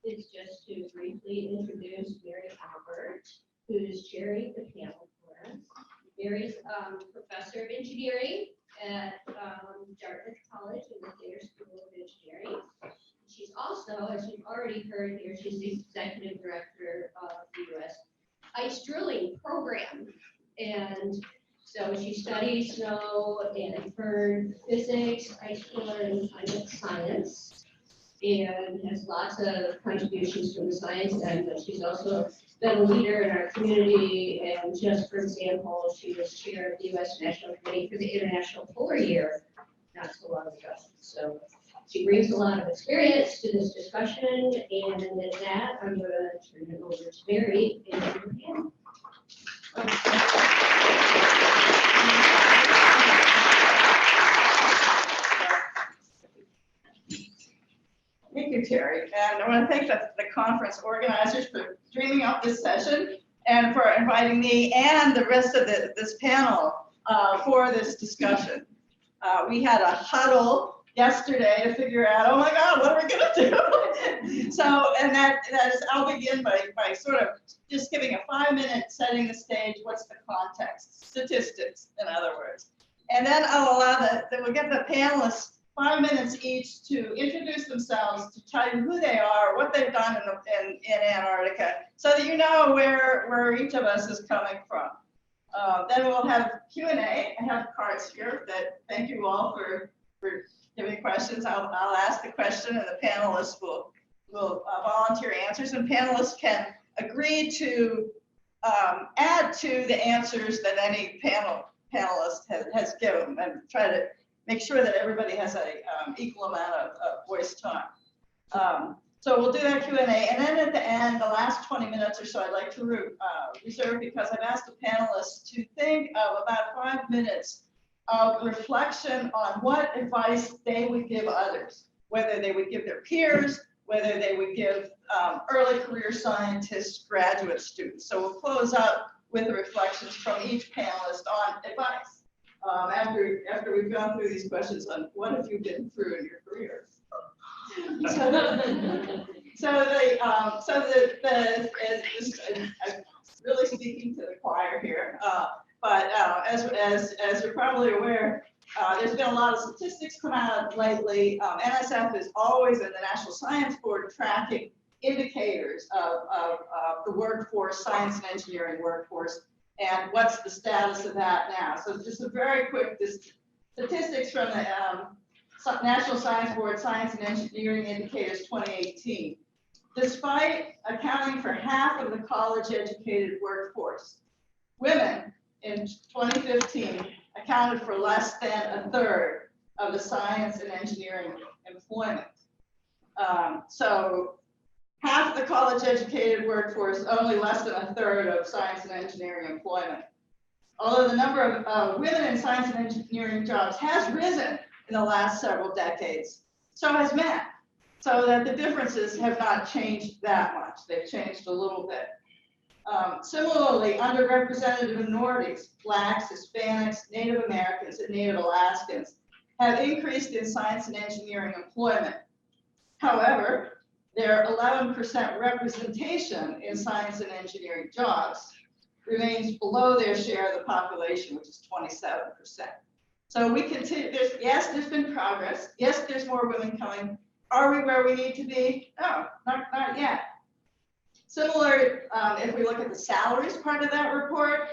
is just to briefly introduce Mary Albert, who's chairing the panel for us. Mary's professor of engineering at Dartmouth College in the Thayer School of Engineering. She's also, as you've already heard here, she's the executive director of the U.S. ice drilling program. And so she studies snow and bird physics, ice core, and climate science, and has lots of contributions from the science end, but she's also been a leader in our community. And just for example, she was chair of the U.S. National Committee for the International Polar Year not so long ago. So she brings a lot of experience to this discussion, and with that, I'm going to turn it over to Mary in her panel. Thank you, Terry. And I want to thank the conference organizers for dreaming up this session and for inviting me and the rest of this panel for this discussion. We had a huddle yesterday to figure out, oh my God, what are we going to do? So, and that is, I'll begin by sort of just giving a 5-minute setting the stage. What's the context? Statistics, in other words. And then I'll allow we'll give the panelists 5 minutes each to introduce themselves, to tell you who they are, what they've done in Antarctica, so that you know where each of us is coming from. Then we'll have Q&A. I have cards here that thank you all for giving questions. I'll ask the question, and the panelists will volunteer answers, and panelists can agree to add to the answers that any panelist has given, and try to make sure that everybody has a equal amount of voice time. So we'll do that Q&A, and then at the end, the last 20 minutes or so, I'd like to reserve, because I've asked the panelists to think of about 5 minutes of reflection on what advice they would give others, whether they would give their peers, whether they would give early career scientists, graduate students. So we'll close up with the reflections from each panelist on advice. After we've gone through these questions on what have you been through in your career. I'm really speaking to the choir here, but as you're probably aware, there's been a lot of statistics come out lately. NSF is always in the National Science Board tracking indicators of the workforce, science and engineering workforce, and what's the status of that now. So just a very quick statistics from the National Science Board Science and Engineering Indicators 2018. Despite accounting for half of the college-educated workforce, women in 2015 accounted for less than a third of the science and engineering employment. So half the college-educated workforce, only less than a third of science and engineering employment. Although the number of women in science and engineering jobs has risen in the last several decades, so has men. So that the differences have not changed that much. They've changed a little bit. Similarly, underrepresented minorities, Blacks, Hispanics, Native Americans, and Native Alaskans have increased in science and engineering employment. However, their 11% representation in science and engineering jobs remains below their share of the population, which is 27%. So we continue, there's been progress. Yes, there's more women coming. Are we where we need to be? No, not yet. Similar, if we look at the salaries part of that report,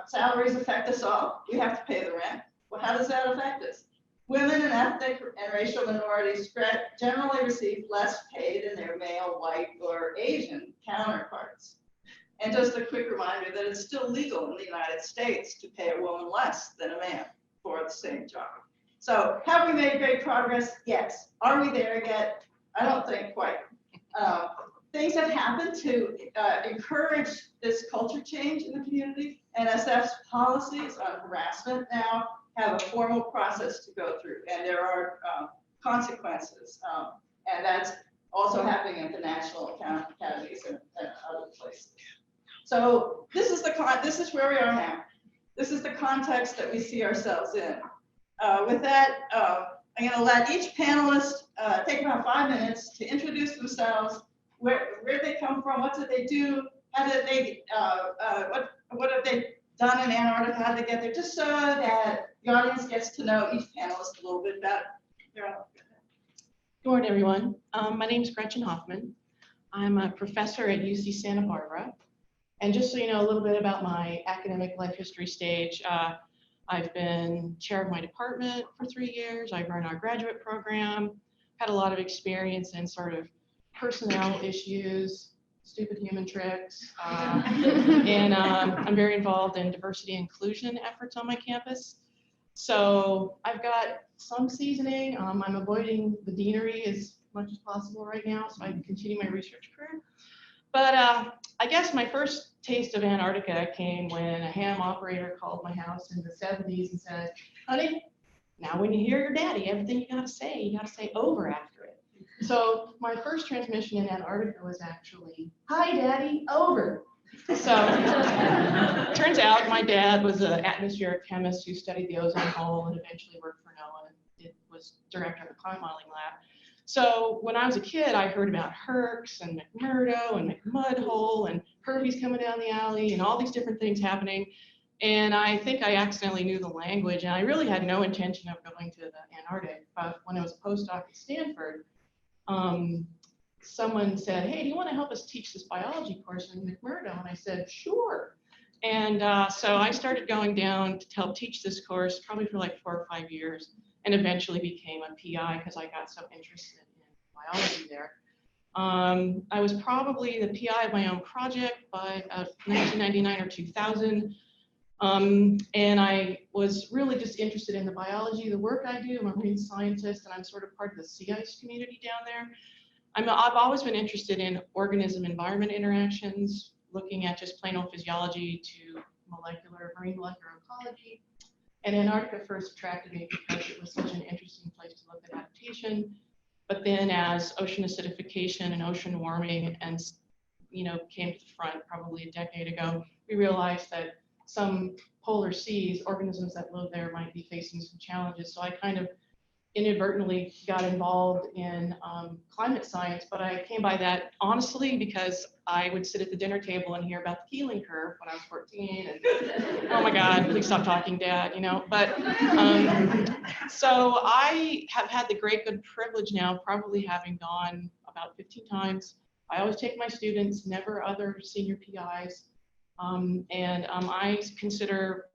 salaries affect us all. We have to pay the rent. Well, how does that affect us? Women and ethnic and racial minorities generally receive less pay than their male, white, or Asian counterparts. And just a quick reminder that it's still legal in the United States to pay a woman less than a man for the same job. So have we made great progress? Yes. Are we there yet? I don't think quite. Things have happened to encourage this culture change in the community. NSF's policies on harassment now have a formal process to go through, and there are consequences. And that's also happening at the national academies and other places. So this is where we are now. This is the context that we see ourselves in. With that, I'm going to let each panelist take about 5 minutes to introduce themselves, where they come from, what did they do, how did they, what have they done in Antarctica, how did they get there, just so that the audience gets to know each panelist a little bit better. Good morning, everyone. My name is Gretchen Hoffman. I'm a professor at UC Santa Barbara. And just so you know a little bit about my academic life history stage, I've been chair of my department for 3 years. I run our graduate program, had a lot of experience in sort of personnel issues, stupid human tricks, and I'm very involved in diversity and inclusion efforts on my campus. So I've got some seasoning. I'm avoiding the deanery as much as possible right now so I can continue my research career. But I guess my first taste of Antarctica came when a ham operator called my house in the 70s and said, honey, now when you hear your daddy, everything you gotta say over after it. So my first transmission in Antarctica was actually, hi daddy, over. So turns out my dad was an atmospheric chemist who studied the ozone hole and eventually worked for NOAA and was director of the climate modeling lab. So when I was a kid, I heard about Herx and McMurdo and McMudhole and Hervey's coming down the alley and all these different things happening. And I think I accidentally knew the language, and I really had no intention of going to the Antarctic. But when I was a postdoc at Stanford, someone said, hey, do you want to help us teach this biology course in McMurdo? And I said, sure. And so I started going down to help teach this course probably for like 4 or 5 years, and eventually became a PI because I got so interested in biology there. I was probably the PI of my own project by 1999 or 2000. And I was really just interested in the biology of the work I do. I'm a marine scientist, and I'm sort of part of the sea ice community down there. I've always been interested in organism-environment interactions, looking at just plain old physiology to marine molecular ecology. And Antarctica first attracted me because it was such an interesting place to look at adaptation. But then as ocean acidification and ocean warming and came to the front probably a decade ago, we realized that some polar seas, organisms that live there might be facing some challenges. So I kind of inadvertently got involved in climate science, but I came by that honestly because I would sit at the dinner table and hear about the Keeling curve when I was 14, and oh my God, please stop talking, Dad, But so I have had the great good privilege now, probably having gone about 15 times. I always take my students, never other senior PIs, and I consider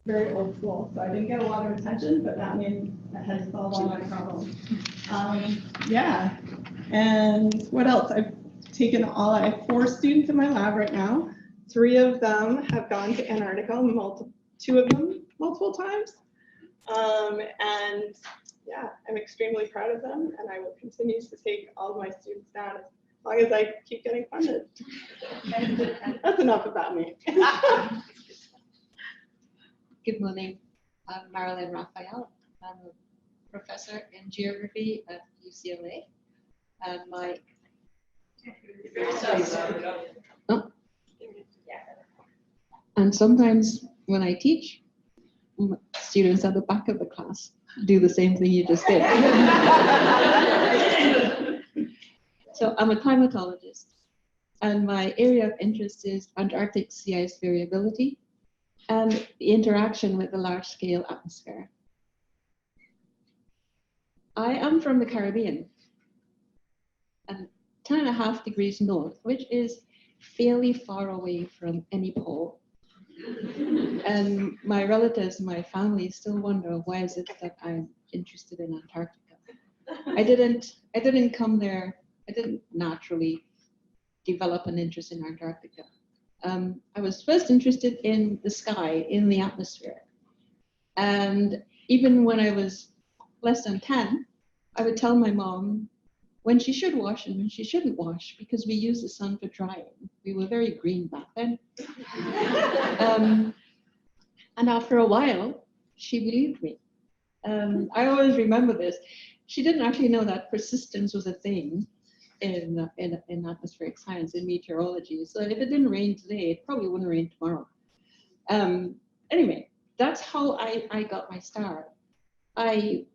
very old school, so I didn't get a lot of attention, but that means I had to solve all my problems. Yeah, and what else? I have 4 students in my lab right now. 3 of them have gone to Antarctica, 2 of them multiple times. And yeah, I'm extremely proud of them, and I will continue to take all of my students down as long as I keep getting funded. That's enough about me. Good morning. I'm Marilyn Raphael. I'm a professor in geography at UCLA. And my and sometimes when I teach, students at the back of the class do the same thing you just did. So I'm a climatologist, and my area of interest is Antarctic sea ice variability and the interaction with the large-scale atmosphere. I am from the Caribbean, and 10.5 degrees north, which is fairly far away from any pole. And my relatives, my family still wonder why is it that I'm interested in Antarctica. I didn't come there, I didn't naturally develop an interest in Antarctica. I was first interested in the sky, in the atmosphere. And even when I was less than 10, I would tell my mom when she should wash and when she shouldn't wash, because we use the sun for drying. We were very green back then. And after a while, she believed me. I always remember this. She didn't actually know that persistence was a thing in atmospheric science, in meteorology. So if it didn't rain today, it probably wouldn't rain tomorrow. Anyway, that's how I got my start. I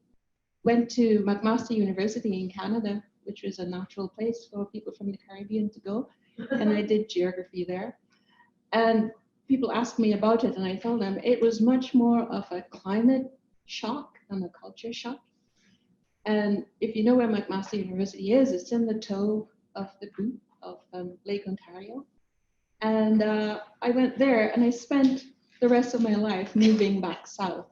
went to McMaster University in Canada, which was a natural place for people from the Caribbean to go. And I did geography there. And people asked me about it, and I told them it was much more of a climate shock than a culture shock. And if you know where McMaster University is, it's in the toe of the boot of Lake Ontario. And I went there, and I spent the rest of my life moving back south.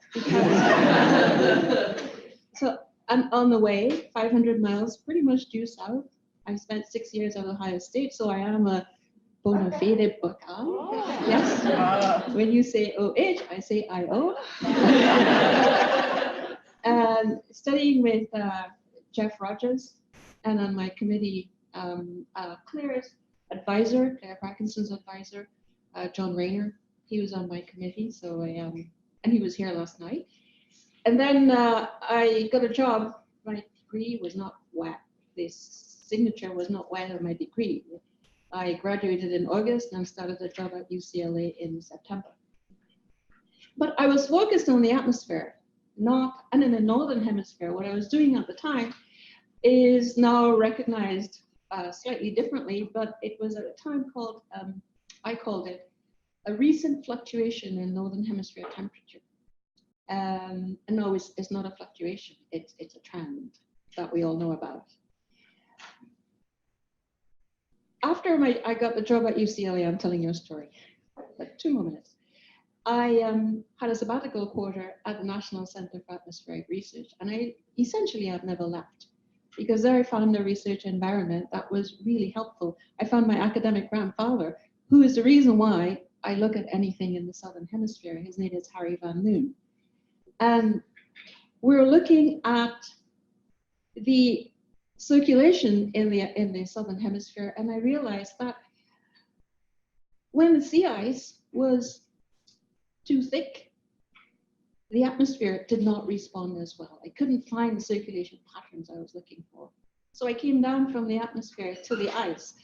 So I'm on the way, 500 miles, pretty much due south. I spent 6 years at Ohio State, so I am a bona fide Buckeye. Yes. When you say OH, I say IO. And studying with Jeff Rogers, and on my committee, Claire's advisor, Claire Parkinson's advisor, John Rayner. He was on my committee, so and he was here last night. And then I got a job. My degree was not wet. This signature was not wet on my degree. I graduated in August and started a job at UCLA in September. But I was focused on the atmosphere, and in the Northern Hemisphere. What I was doing at the time is now recognized slightly differently, but it was at a time called, I called it, a recent fluctuation in Northern Hemisphere temperature. And no, it's not a fluctuation, it's a trend that we all know about. After I got the job at UCLA, I'm telling you a story, like 2 more minutes. I had a sabbatical quarter at the National Center for Atmospheric Research, and I essentially have never left, because there I found a research environment that was really helpful. I found my academic grandfather, who is the reason why I look at anything in the Southern Hemisphere. His name is Harry Van Loon. And we're looking at the circulation in the Southern Hemisphere, and I realized that when the sea ice was too thick, the atmosphere did not respond as well. I couldn't find the circulation patterns I was looking for. So I came down from the atmosphere to the ice.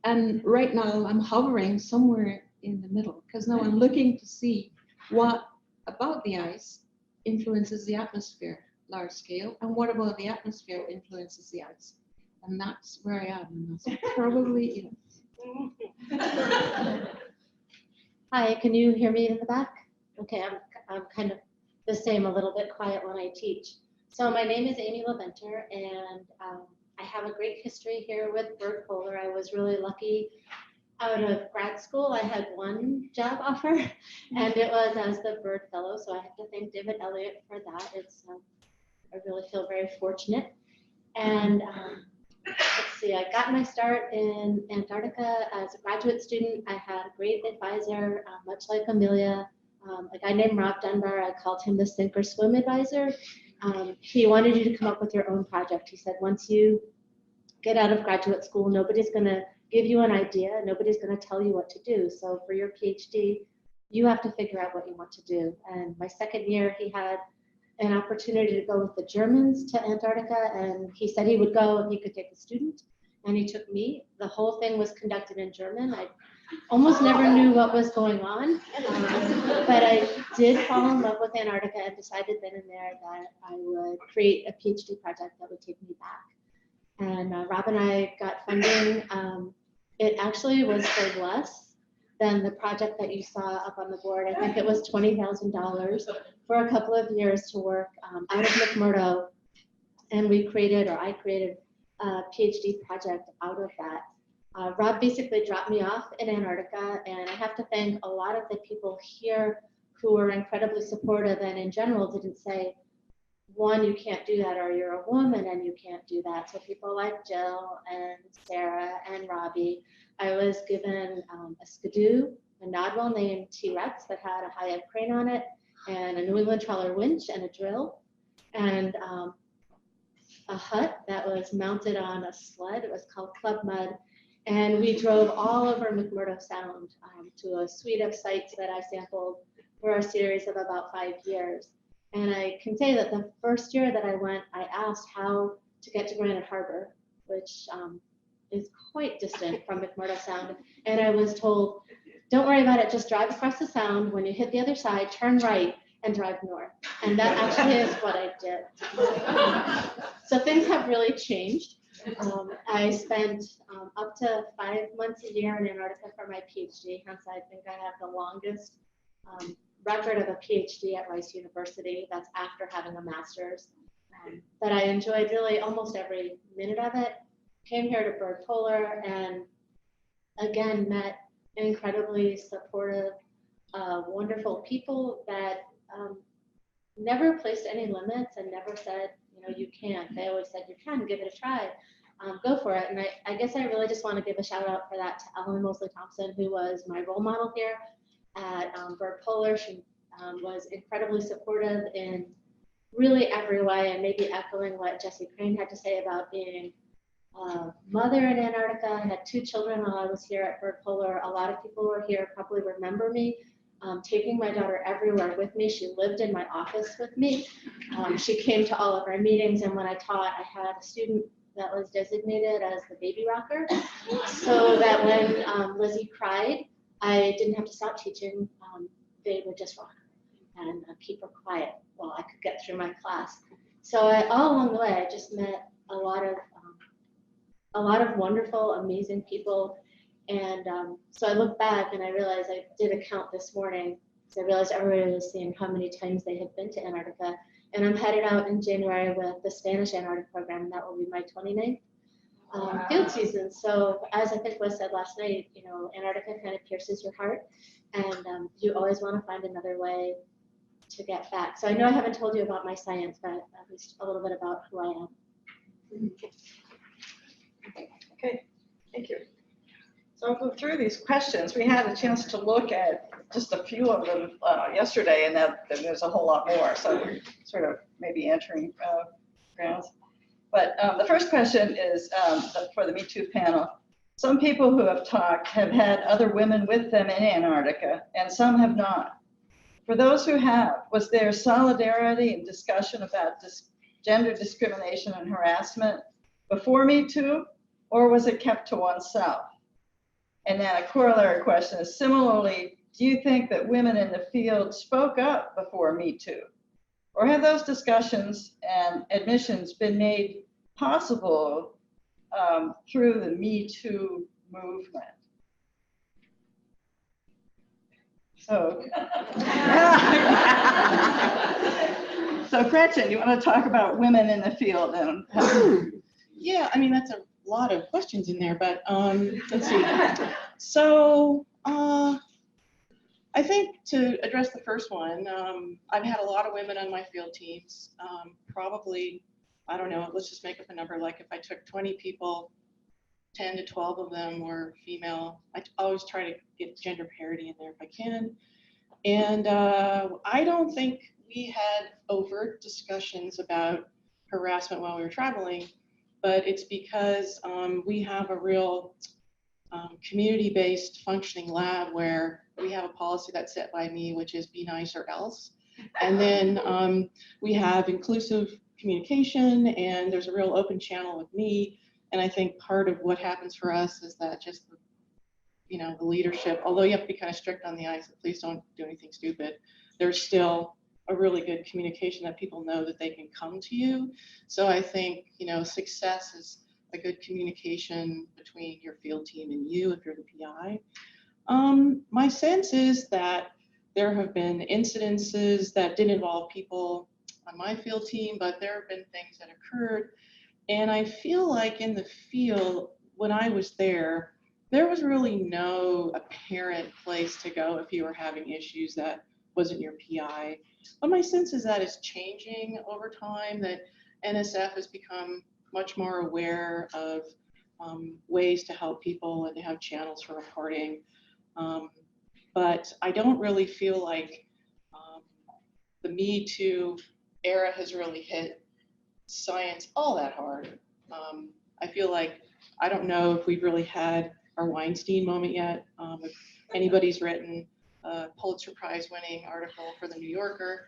And right now I'm hovering somewhere in the middle, because now I'm looking to see what about the ice influences the atmosphere large scale, and what about the atmosphere influences the ice. And that's where I am, and that's probably it. Hi, can you hear me in the back? Okay, I'm kind of the same, a little bit quiet when I teach. So my name is Amy Levanter, and I have a great history here with Byrd Polar. I was really lucky out of grad school, I had one job offer, and it was as the Byrd Fellow. So I have to thank David Elliott for that. It's I really feel very fortunate. And let's see, I got my start in Antarctica as a graduate student. I had a great advisor, much like Amelia, a guy named Rob Dunbar. I called him the sink or swim advisor. He wanted you to come up with your own project. He said, once you get out of graduate school, nobody's going to give you an idea. Nobody's going to tell you what to do. So for your PhD, you have to figure out what you want to do. And my second year, he had an opportunity to go with the Germans to Antarctica, and he said he would go if he could take a student, and he took me. The whole thing was conducted in German. I almost never knew what was going on, but I did fall in love with Antarctica and decided then and there that I would create a PhD project that would take me back. And Rob and I got funding. It actually was for less than the project that you saw up on the board. I think it was $20,000 for a couple of years to work out of McMurdo. And we created, or I created, a PhD project out of that. Rob basically dropped me off in Antarctica, and I have to thank a lot of the people here who were incredibly supportive and in general didn't say, one, you can't do that, or you're a woman and you can't do that. So people like Jill and Sarah and Robbie. I was given a skidoo, a Nodwell named T-Rex that had a high-end crane on it, and a New England trawler winch and a drill, and a hut that was mounted on a sled. It was called Club Mud. And we drove all over McMurdo Sound to a suite of sites that I sampled for a series of about 5 years. And I can say that the first year that I went, I asked how to get to Granite Harbor, which is quite distant from McMurdo Sound. And I was told, don't worry about it, just drive across the sound. When you hit the other side, turn right and drive north. And that actually is what I did. So things have really changed. I spent up to 5 months a year in Antarctica for my PhD, hence I think I have the longest record of a PhD at Rice University. That's after having a master's. But I enjoyed really almost every minute of it. Came here to Byrd Polar and again met incredibly supportive, wonderful people that never placed any limits and never said, you know, you can't. They always said, you can, give it a try, go for it. And I guess I really just want to give a shout out for that to Ellen Mosley Thompson, who was my role model here at Byrd Polar. She was incredibly supportive in really every way, and maybe echoing what Jessie Crane had to say about being a mother in Antarctica. I had 2 children while I was here at Byrd Polar. A lot of people who are here probably remember me taking my daughter everywhere with me. She lived in my office with me. She came to all of our meetings, and when I taught, I had a student that was designated as the baby rocker, so that when Lizzie cried, I didn't have to stop teaching. They would just rock her and keep her quiet while I could get through my class. So all along the way, I just met a lot of wonderful, amazing people. And so I look back and I realized I did a count this morning, because I realized everybody was saying how many times they had been to Antarctica. And I'm headed out in January with the Spanish Antarctic program, and that will be my 29th field season. So as I think was said last night, you know, Antarctica kind of pierces your heart, and you always want to find another way to get back. So I know I haven't told you about my science, but at least a little bit about who I am. Okay, thank you. So I'll go through these questions. We had a chance to look at just a few of them yesterday, and there's a whole lot more. So we're sort of maybe entering grounds. But the first question is for the Me Too panel. Some people who have talked have had other women with them in Antarctica, and some have not. For those who have, was there solidarity and discussion about gender discrimination and harassment before Me Too, or was it kept to oneself? And then a corollary question is, similarly, do you think that women in the field spoke up before Me Too? Or have those discussions and admissions been made possible through the Me Too movement? So, so Gretchen, you want to talk about women in the field? And Yeah, I mean, that's a lot of questions in there, but let's see. So I think to address the first one, I've had a lot of women on my field teams. Probably, I don't know, let's just make up a number. Like if I took 20 people, 10 to 12 of them were female. I always try to get gender parity in there if I can. And I don't think we had overt discussions about harassment while we were traveling, but it's because we have a real community-based functioning lab where we have a policy that's set by me, which is be nice or else. And then we have inclusive communication, and there's a real open channel with me. And I think part of what happens for us is that just the leadership, although you have to be kind of strict on the eyes, please don't do anything stupid, there's still a really good communication that people know that they can come to you. So I think, success is a good communication between your field team and you if you're the PI. My sense is that there have been incidences that didn't involve people on my field team, but there have been things that occurred. And I feel like in the field, when I was there was really no apparent place to go if you were having issues that wasn't your PI. But my sense is that it's changing over time, that NSF has become much more aware of ways to help people and to have channels for reporting. But I don't really feel like the Me Too era has really hit science all that hard. I feel like, I don't know if we've really had our Weinstein moment yet. If anybody's written a Pulitzer Prize winning article for the New Yorker.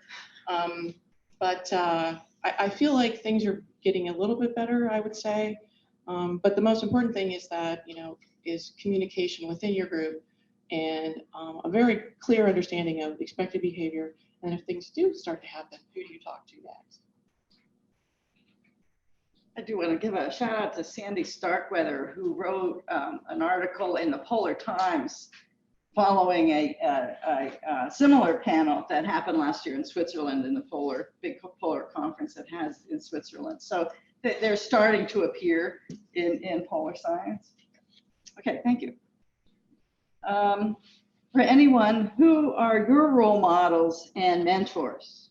But I feel like things are getting a little bit better, I would say. But the most important thing is that, is communication within your group and a very clear understanding of expected behavior. And if things do start to happen, who do you talk to next? I do want to give a shout out to Sandy Starkweather, who wrote an article in the Polar Times following a similar panel that happened last year in Switzerland in the big polar conference that has in Switzerland. So they're starting to appear in polar science. Okay, thank you. For anyone, who are your role models and mentors?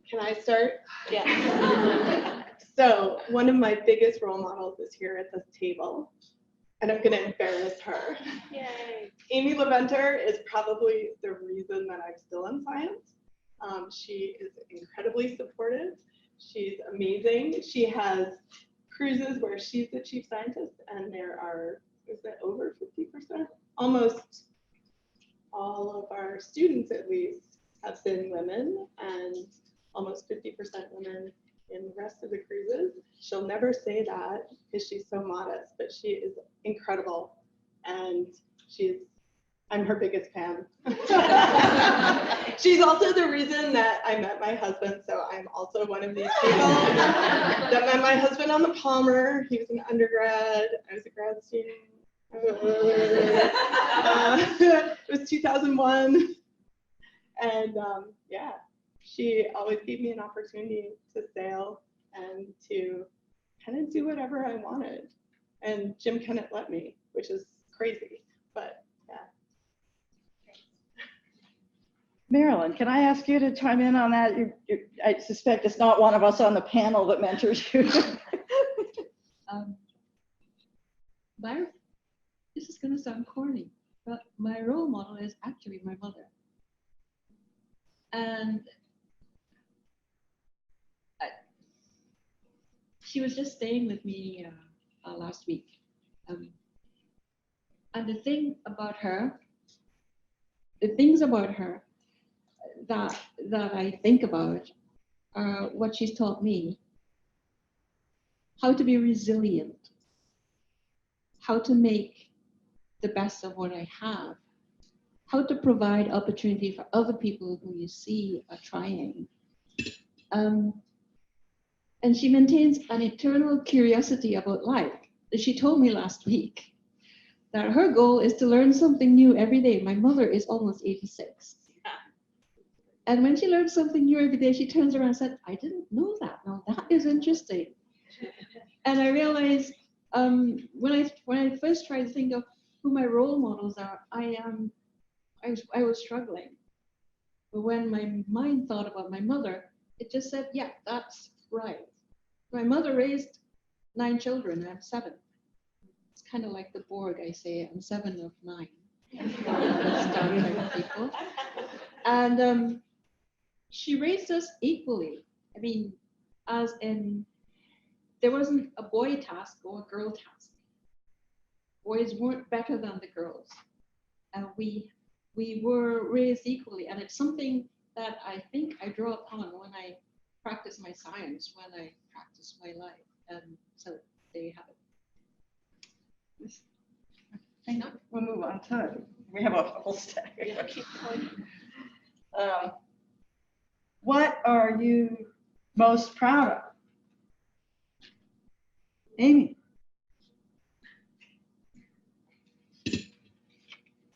Can I start? Yeah. So one of my biggest role models is here at this table, and I'm going to embarrass her. Yay. Amy Levanter is probably the reason that I'm still in science. She is incredibly supportive. She's amazing. She has cruises where she's the chief scientist, and there are, is that over 50%? Almost all of our students, at least, have been women, and almost 50% women in the rest of the cruises. She'll never say that because she's so modest, but she is incredible, and I'm her biggest fan. She's also the reason that I met my husband, so I'm also one of these people that met my husband on the Palmer. He was an undergrad, I was a grad student. It was 2001, and yeah, she always gave me an opportunity to sail and to kind of do whatever I wanted. And Jim couldn't let me, which is crazy, but yeah. Marilyn, can I ask you to chime in on that? I suspect it's not one of us on the panel that mentors you. This is going to sound corny, but my role model is actually my mother. And she was just staying with me last week. And the things about her that I think about are what she's taught me: how to be resilient, how to make the best of what I have, how to provide opportunity for other people who you see are trying. And she maintains an eternal curiosity about life. She told me last week that her goal is to learn something new every day. My mother is almost 86. And when she learns something new every day, she turns around and said, I didn't know that. Now that is interesting. And I realized when I first tried to think of who my role models are, I was struggling. But when my mind thought about my mother, it just said, yeah, that's right. My mother raised 9 children, and I'm 7. It's kind of like the Borg, I say, I'm 7 of 9. Star Trek people. And she raised us equally. I mean, as in, there wasn't a boy task or a girl task. Boys weren't better than the girls. We were raised equally, and it's something that I think I draw upon when I practice my science, when I practice my life. And so there you have it. Thank you. We'll move on to, we have a whole stack. What are you most proud of? Amy?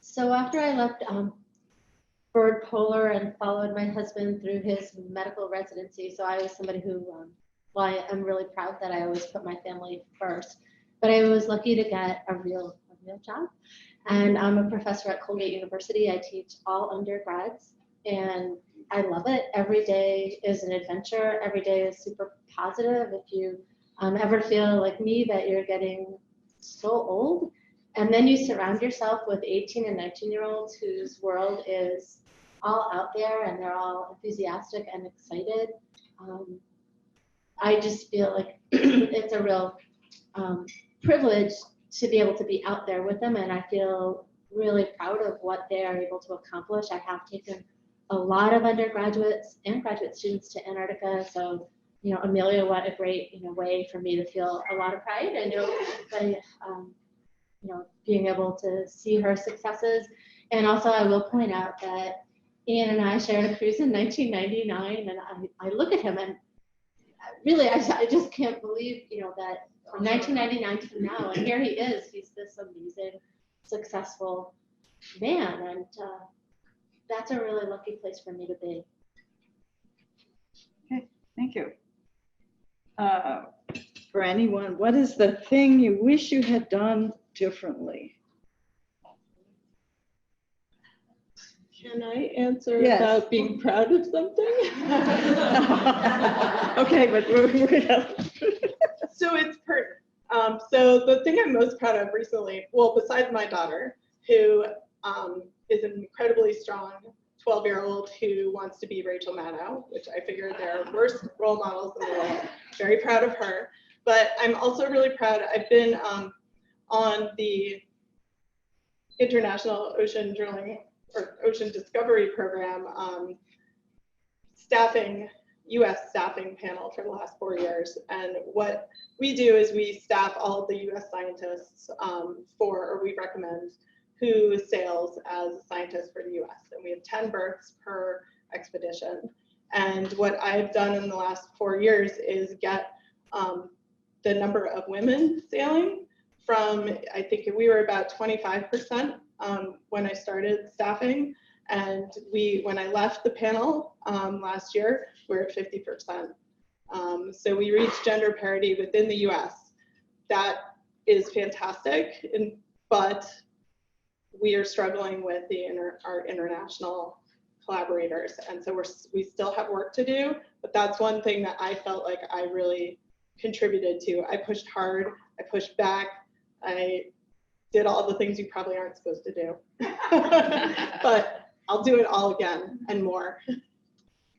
So after I left Byrd Polar and followed my husband through his medical residency, so I was somebody who, well, I'm really proud that I always put my family first, but I was lucky to get a real job. And I'm a professor at Colgate University. I teach all undergrads, and I love it. Every day is an adventure. Every day is super positive. If you ever feel like me that you're getting so old, and then you surround yourself with 18 and 19-year-olds whose world is all out there and they're all enthusiastic and excited. I just feel like it's a real privilege to be able to be out there with them, and I feel really proud of what they are able to accomplish. I have taken a lot of undergraduates and graduate students to Antarctica, so Amelia, what a great way for me to feel a lot of pride. I know by being able to see her successes. And also I will point out that Ian and I shared a cruise in 1999, and I look at him and really I just can't believe that from 1999 to now, and here he is. He's this amazing, successful man, and that's a really lucky place for me to be. Okay, thank you. For anyone, what is the thing you wish you had done differently? Can I answer Yes. about being proud of something? Okay, but we're gonna. So it's pertinent. So the thing I'm most proud of recently, well, besides my daughter, who is an incredibly strong 12-year-old who wants to be Rachel Maddow, which I figured there are worse role models in the world. Very proud of her. But I'm also really proud. I've been on the International Ocean Drilling or Ocean Discovery Program U.S. staffing panel for the last 4 years. And what we do is we staff all of the U.S. scientists or we recommend who sails as a scientist for the U.S. And we have 10 berths per expedition. And what I've done in the last 4 years is get the number of women sailing from, I think we were about 25% when I started staffing. And when I left the panel last year, we're at 50%. So we reached gender parity within the US. That is fantastic, but we are struggling with our international collaborators. And so we still have work to do, but that's one thing that I felt like I really contributed to. I pushed hard, I pushed back, I did all the things you probably aren't supposed to do. But I'll do it all again and more.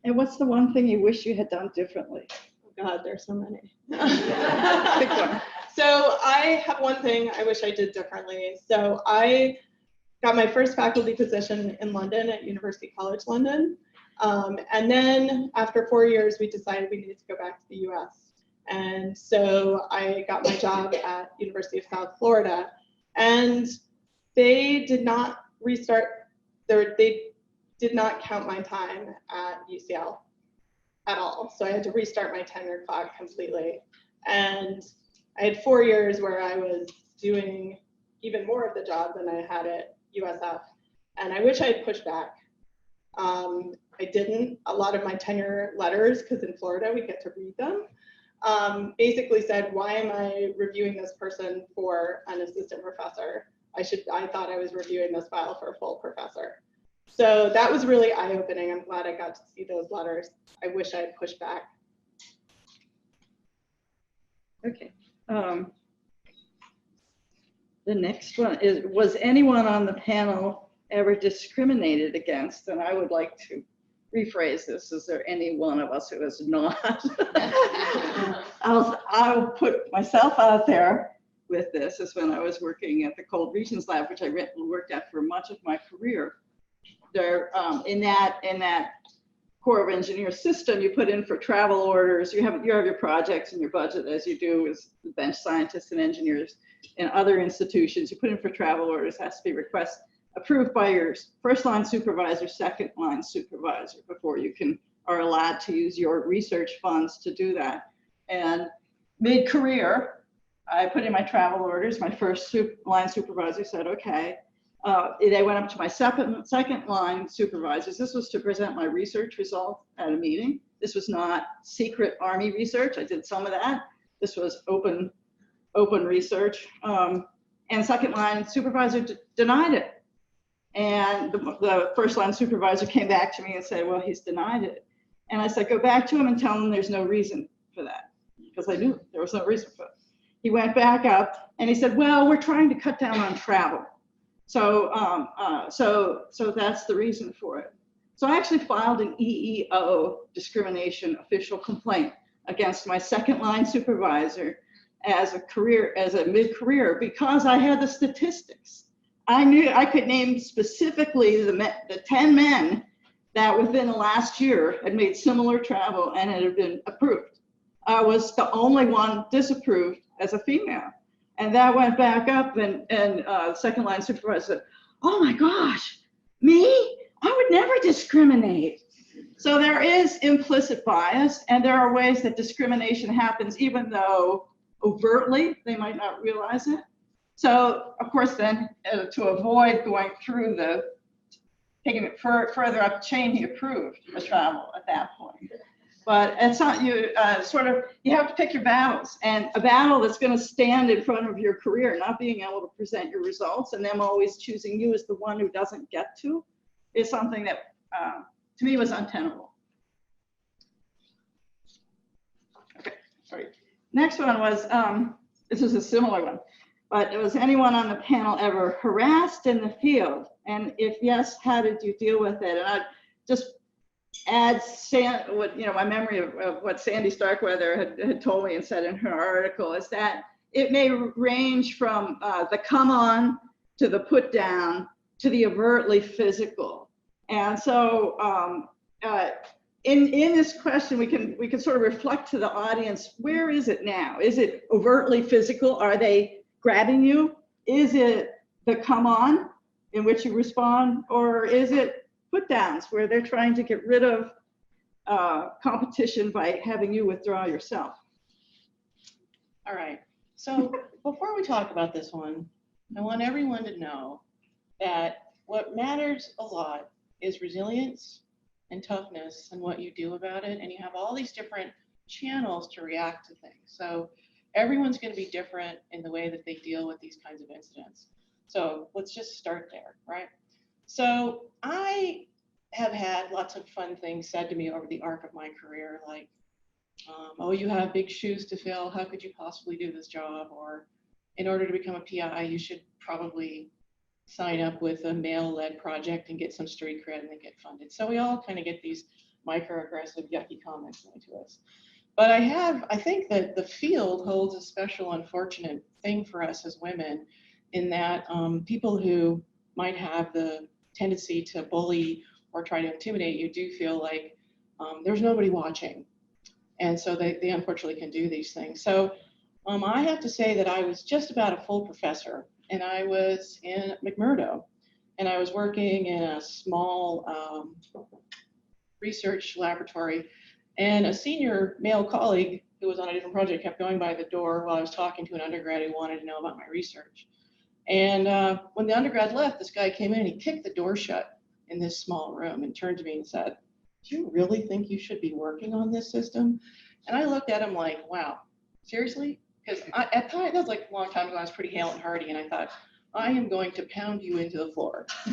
And what's the one thing you wish you had done differently? Oh God, there's so many. Pick one. So I have one thing I wish I did differently. So I got my first faculty position in London at University College London. And then after 4 years, we decided we needed to go back to the US. And so I got my job at University of South Florida. And they did not they did not count my time at UCL at all. So I had to restart my tenure clock completely. And I had 4 years where I was doing even more of the job than I had at USF. And I wish I had pushed back. I didn't. A lot of my tenure letters, because in Florida we get to read them, basically said, why am I reviewing this person for an assistant professor? I thought I was reviewing this file for a full professor. So that was really eye-opening. I'm glad I got to see those letters. I wish I had pushed back. Okay. The next one is, was anyone on the panel ever discriminated against? And I would like to rephrase this. Is there any one of us who is not? I'll put myself out there with this. Is when I was working at the Cold Regions Lab, which I worked at for much of my career. There, in that Corps of Engineers system, you put in for travel orders. You have your projects and your budget, as you do as the bench scientists and engineers in other institutions. You put in for travel orders, has to be request approved by your first line supervisor, second line supervisor, before you are allowed to use your research funds to do that. And mid-career, I put in my travel orders. My first line supervisor said, okay. They went up to my second line supervisors. This was to present my research result at a meeting. This was not secret Army research. I did some of that. This was open research. And second line supervisor denied it. And the first line supervisor came back to me and said, well, he's denied it. And I said, go back to him and tell him there's no reason for that. Because I knew there was no reason for it. He went back up and he said, well, we're trying to cut down on travel. So that's the reason for it. So I actually filed an EEO discrimination official complaint against my second line supervisor as a mid-career, because I had the statistics. I knew I could name specifically the 10 men that within the last year had made similar travel and it had been approved. I was the only one disapproved as a female. And that went back up, and second line supervisor said, oh my gosh, me? I would never discriminate. So there is implicit bias, and there are ways that discrimination happens even though overtly they might not realize it. So of course then, to avoid going through taking it further up the chain, he approved the travel at that point. But it's not, you have to pick your battles, and a battle that's going to stand in front of your career, not being able to present your results and them always choosing you as the one who doesn't get to, is something that to me was untenable. Okay, sorry. Next one was, this is a similar one, but was anyone on the panel ever harassed in the field? And if yes, how did you deal with it? And I just add my memory of what Sandy Starkweather had told me and said in her article is that it may range from the come on to the put down to the overtly physical. And so in this question, we can sort of reflect to the audience, where is it now? Is it overtly physical? Are they grabbing you? Is it the come on in which you respond? Or is it put downs where they're trying to get rid of competition by having you withdraw yourself? All right. So before we talk about this one, I want everyone to know that what matters a lot is resilience and toughness and what you do about it. And you have all these different channels to react to things. So everyone's going to be different in the way that they deal with these kinds of incidents. So let's just start there, right? So I have had lots of fun things said to me over the arc of my career, like, oh, you have big shoes to fill. How could you possibly do this job? Or in order to become a PI, you should probably sign up with a male-led project and get some street cred and then get funded. So we all kind of get these microaggressive, yucky comments made to us. But I think that the field holds a special unfortunate thing for us as women in that people who might have the tendency to bully or try to intimidate you do feel like there's nobody watching. And so they unfortunately can do these things. So I have to say that I was just about a full professor, and I was in McMurdo, and I was working in a small research laboratory, and a senior male colleague who was on a different project kept going by the door while I was talking to an undergrad who wanted to know about my research. And when the undergrad left, this guy came in and he kicked the door shut in this small room and turned to me and said, do you really think you should be working on this system? And I looked at him like, wow, seriously? Because at the time, that was like a long time ago, I was pretty hale and hearty, and I thought, I am going to pound you into the floor. So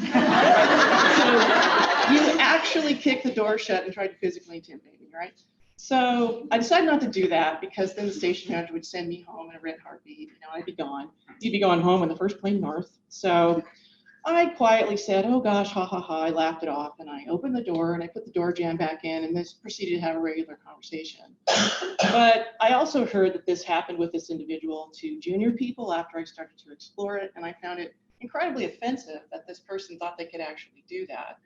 you actually kicked the door shut and tried to physically intimidate me, right? So I decided not to do that because then the station manager would send me home in a red heartbeat. You know, I'd be gone. You'd be going home in the first plane north. So I quietly said, oh gosh, ha ha ha. I laughed it off and I opened the door and I put the door jamb back in and this proceeded to have a regular conversation. But I also heard that this happened with this individual to junior people after I started to explore it. And I found it incredibly offensive that this person thought they could actually do that.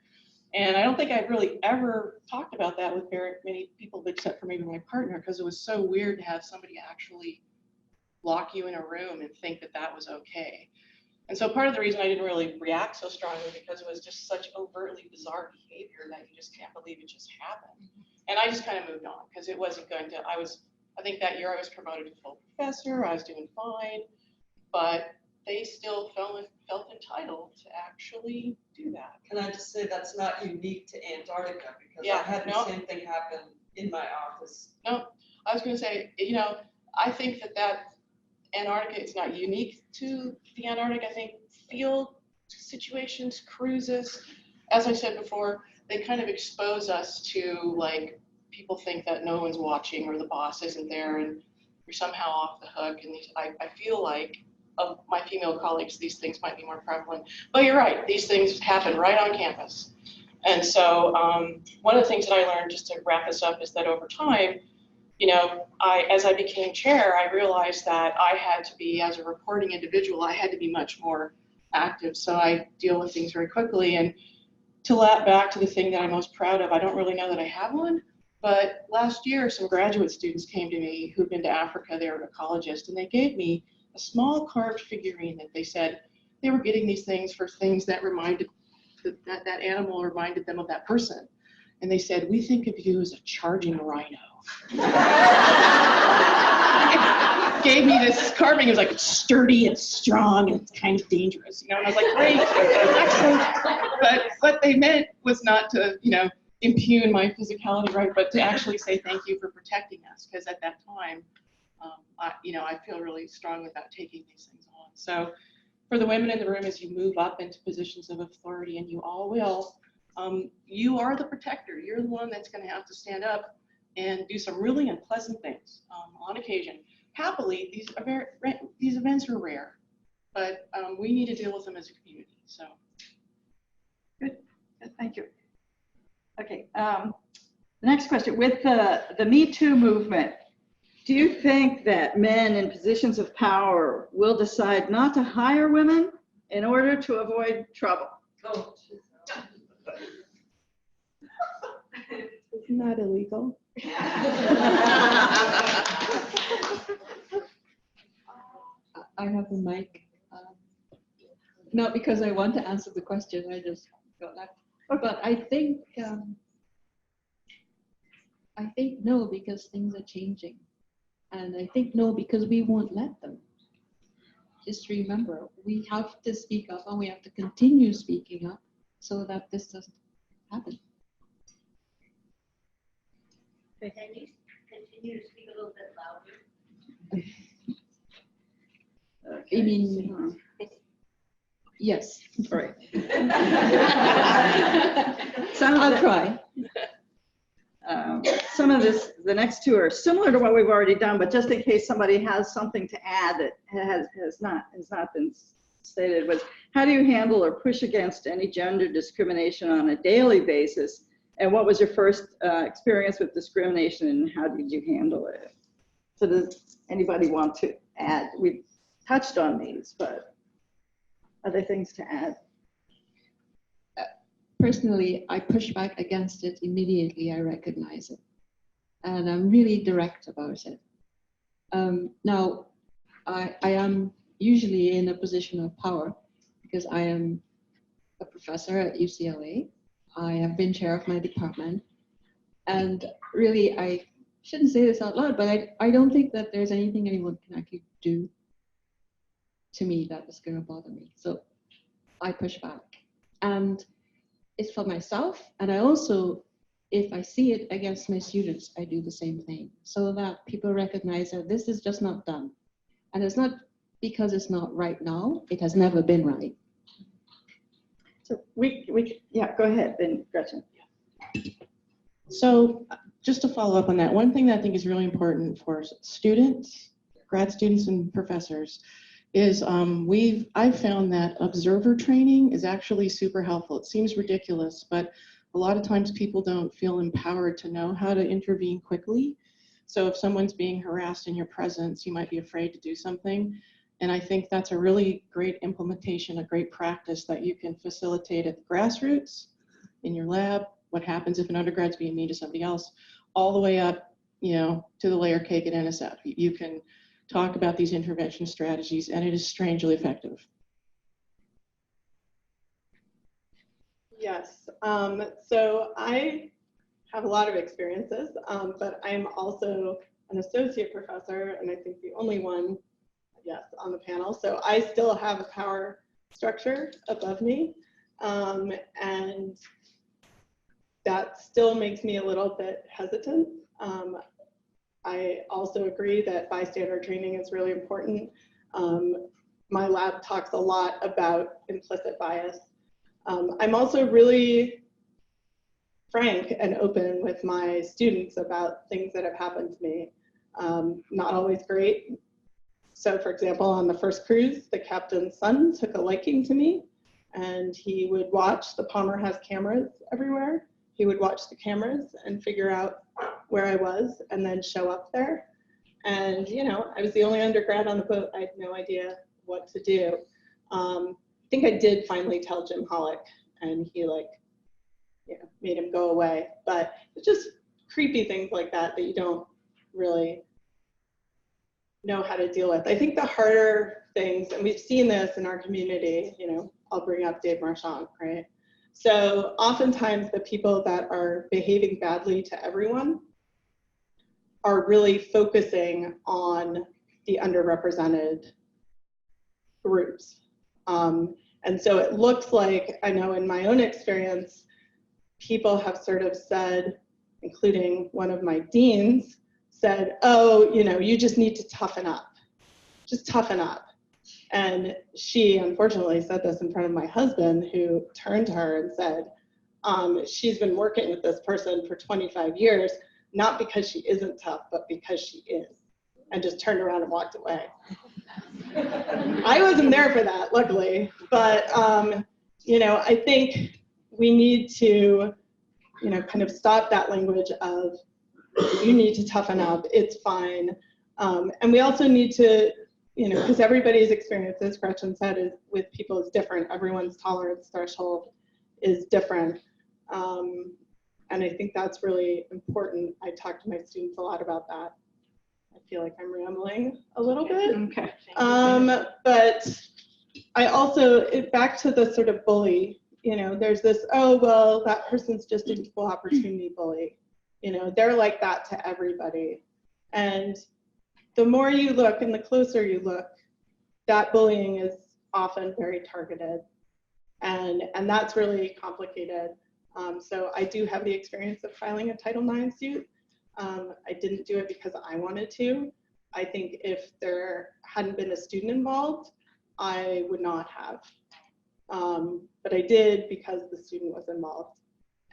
And I don't think I've really ever talked about that with very many people except for maybe my partner, because it was so weird to have somebody actually lock you in a room and think that that was okay. And so part of the reason I didn't really react so strongly because it was just such overtly bizarre behavior that you just can't believe it just happened. And I just kind of moved on because it wasn't going to, I think that year I was promoted to full professor, I was doing fine, but they still felt entitled to actually do that. Can I just say that's not unique to Antarctica, because Yeah, I had the no. same thing happen in my office. No, I was going to say, you know, I think that Antarctica is not unique to the Antarctic. I think field situations, cruises, as I said before, they kind of expose us to, like, people think that no one's watching or the boss isn't there and you're somehow off the hook. And I feel like of my female colleagues, these things might be more prevalent. But you're right, these things happen right on campus. And so one of the things that I learned, just to wrap this up, is that over time, you know, as I became chair, I realized that I had to be, as a reporting individual, I had to be much more active. So I deal with things very quickly. And to lap back to the thing that I'm most proud of, I don't really know that I have one, but last year, some graduate students came to me who'd been to Africa. They were ecologists, and they gave me a small carved figurine that they said they were getting these things for things that reminded, that animal reminded them of that person. And they said, we think of you as a charging rhino. Gave me this carving. It was like, it's sturdy, it's strong, and it's kind of dangerous, you know. And I was like, great, excellent. But what they meant was not to, you know, impugn my physicality, right, but to actually say thank you for protecting us, because at that time, I feel really strongly about taking these things on. So for the women in the room, as you move up into positions of authority, and you all will, you are the protector. You're the one that's going to have to stand up and do some really unpleasant things on occasion. Happily, these events are rare, but we need to deal with them as a community. So Good, thank you. Okay, the next question. With the Me Too movement, do you think that men in positions of power will decide not to hire women in order to avoid trouble? Oh, Isn't that illegal? I have the mic. Not because I want to answer the question, I just got that. But I think no, because things are changing. And I think no, because we won't let them. Just remember, we have to speak up, and we have to continue speaking up so that this doesn't happen. Can you continue to speak a little bit louder? Okay. I mean, yes. All right. I'll try. Some of the next two are similar to what we've already done, but just in case somebody has something to add that has not been stated, was how do you handle or push against any gender discrimination on a daily basis? And what was your first experience with discrimination, and how did you handle it? So does anybody want to add? We've touched on these, but are there things to add? Personally, I push back against it immediately. I recognize it. And I'm really direct about it. Now, I am usually in a position of power because I am a professor at UCLA. I have been chair of my department. And really, I shouldn't say this out loud, but I don't think that there's anything anyone can actually do to me that is going to bother me. So I push back. And it's for myself, and I also, if I see it against my students, I do the same thing, so that people recognize that this is just not done. And it's not because it's not right now. It has never been right. So yeah, go ahead, then Gretchen. So just to follow up on that, one thing that I think is really important for students, grad students and professors is I've found that observer training is actually super helpful. It seems ridiculous, but a lot of times people don't feel empowered to know how to intervene quickly. So if someone's being harassed in your presence, you might be afraid to do something. And I think that's a really great implementation, a great practice that you can facilitate at the grassroots, in your lab, what happens if an undergrad's being mean to somebody else, all the way up, to the layer cake at NSF. You can talk about these intervention strategies, and it is strangely effective. Yes, so I have a lot of experiences, but I'm also an associate professor, and I think the only one, yes, on the panel. So I still have a power structure above me, and that still makes me a little bit hesitant. I also agree that bystander training is really important. My lab talks a lot about implicit bias. I'm also really frank and open with my students about things that have happened to me. Not always great. So for example, on the first cruise, the captain's son took a liking to me, and he would watch. The Palmer has cameras everywhere. He would watch the cameras and figure out where I was and then show up there. And, I was the only undergrad on the boat. I had no idea what to do. I think I did finally tell Jim Hollick, and he made him go away. But it's just creepy things like that that you don't really know how to deal with. I think the harder things, and we've seen this in our community, I'll bring up Dave Marchand, right? So oftentimes the people that are behaving badly to everyone are really focusing on the underrepresented groups. And so it looks like, I know in my own experience, people have sort of said, including one of my deans, said, oh, you just need to toughen up. Just toughen up. And she unfortunately said this in front of my husband, who turned to her and said, she's been working with this person for 25 years, not because she isn't tough, but because she is. And just turned around and walked away. I wasn't there for that, luckily. But, I think we need to, kind of stop that language of, you need to toughen up, it's fine. And we also need to, because everybody's experience, as Gretchen said, with people is different. Everyone's tolerance threshold is different. And I think that's really important. I talk to my students a lot about that. I feel like I'm rambling a little bit. Okay. But I also, back to the sort of bully, there's this, oh, well, that person's just an equal opportunity bully. They're like that to everybody. And the more you look and the closer you look, that bullying is often very targeted. And that's really complicated. So I do have the experience of filing a Title IX suit. I didn't do it because I wanted to. I think if there hadn't been a student involved, I would not have. But I did because the student was involved.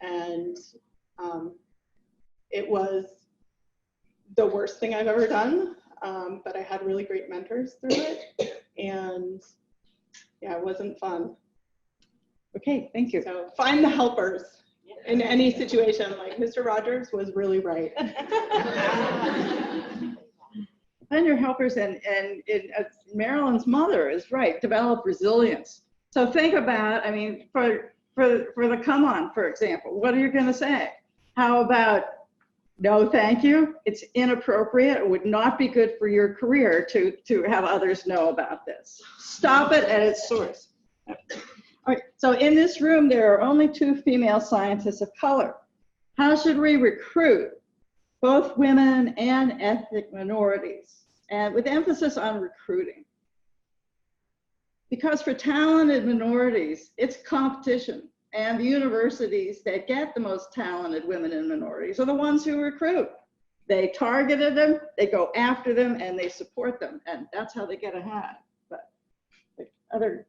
And it was the worst thing I've ever done, but I had really great mentors through it. And yeah, it wasn't fun. Okay, thank you. So find the helpers in any situation. Like Mr. Rogers was really right. Find your helpers, and Marilyn's mother is right, develop resilience. So think about, for the come on, for example, what are you gonna say? How about, no, thank you, it's inappropriate, it would not be good for your career to have others know about this. Stop it at its source. All right, so in this room, there are only 2 female scientists of color. How should we recruit both women and ethnic minorities, and with emphasis on recruiting? Because for talented minorities, it's competition, and the universities that get the most talented women and minorities are the ones who recruit. They targeted them, they go after them, and they support them, and that's how they get ahead. other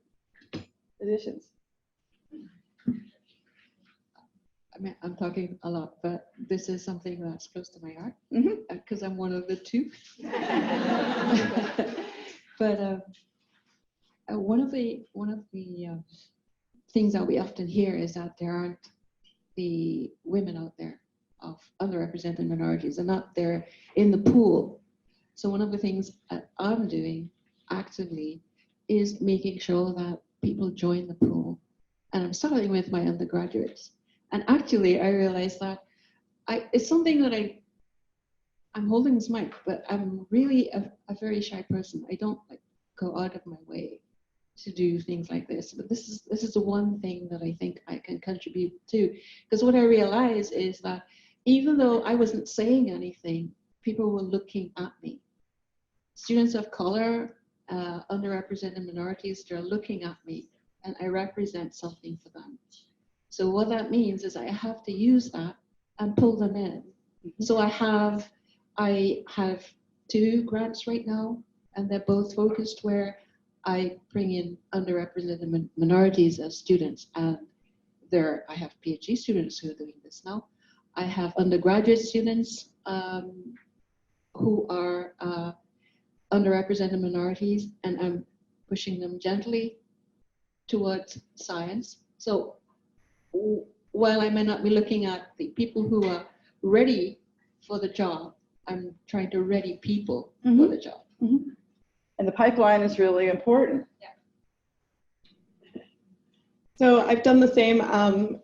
additions? I mean, I'm talking a lot, but this is something that's close to my heart Mhm. because I'm one of the two. But one of the things that we often hear is that there aren't the women out there of underrepresented minorities and not there in the pool. So one of the things that I'm doing actively is making sure that people join the pool. And I'm starting with my undergraduates. And actually, I realized that it's something that I'm holding this mic, but I'm really a very shy person. I don't like go out of my way to do things like this. But this is the one thing that I think I can contribute to. Because what I realized is that even though I wasn't saying anything, people were looking at me. Students of color, underrepresented minorities, they're looking at me and I represent something for them. So what that means is I have to use that and pull them in. So I have 2 grants right now, and they're both focused where I bring in underrepresented minorities as students. And I have PhD students who are doing this now. I have undergraduate students who are underrepresented minorities, and I'm pushing them gently towards science. So while I may not be looking at the people who are ready for the job, I'm trying to ready people for the job. And the pipeline is really important. So I've done the same.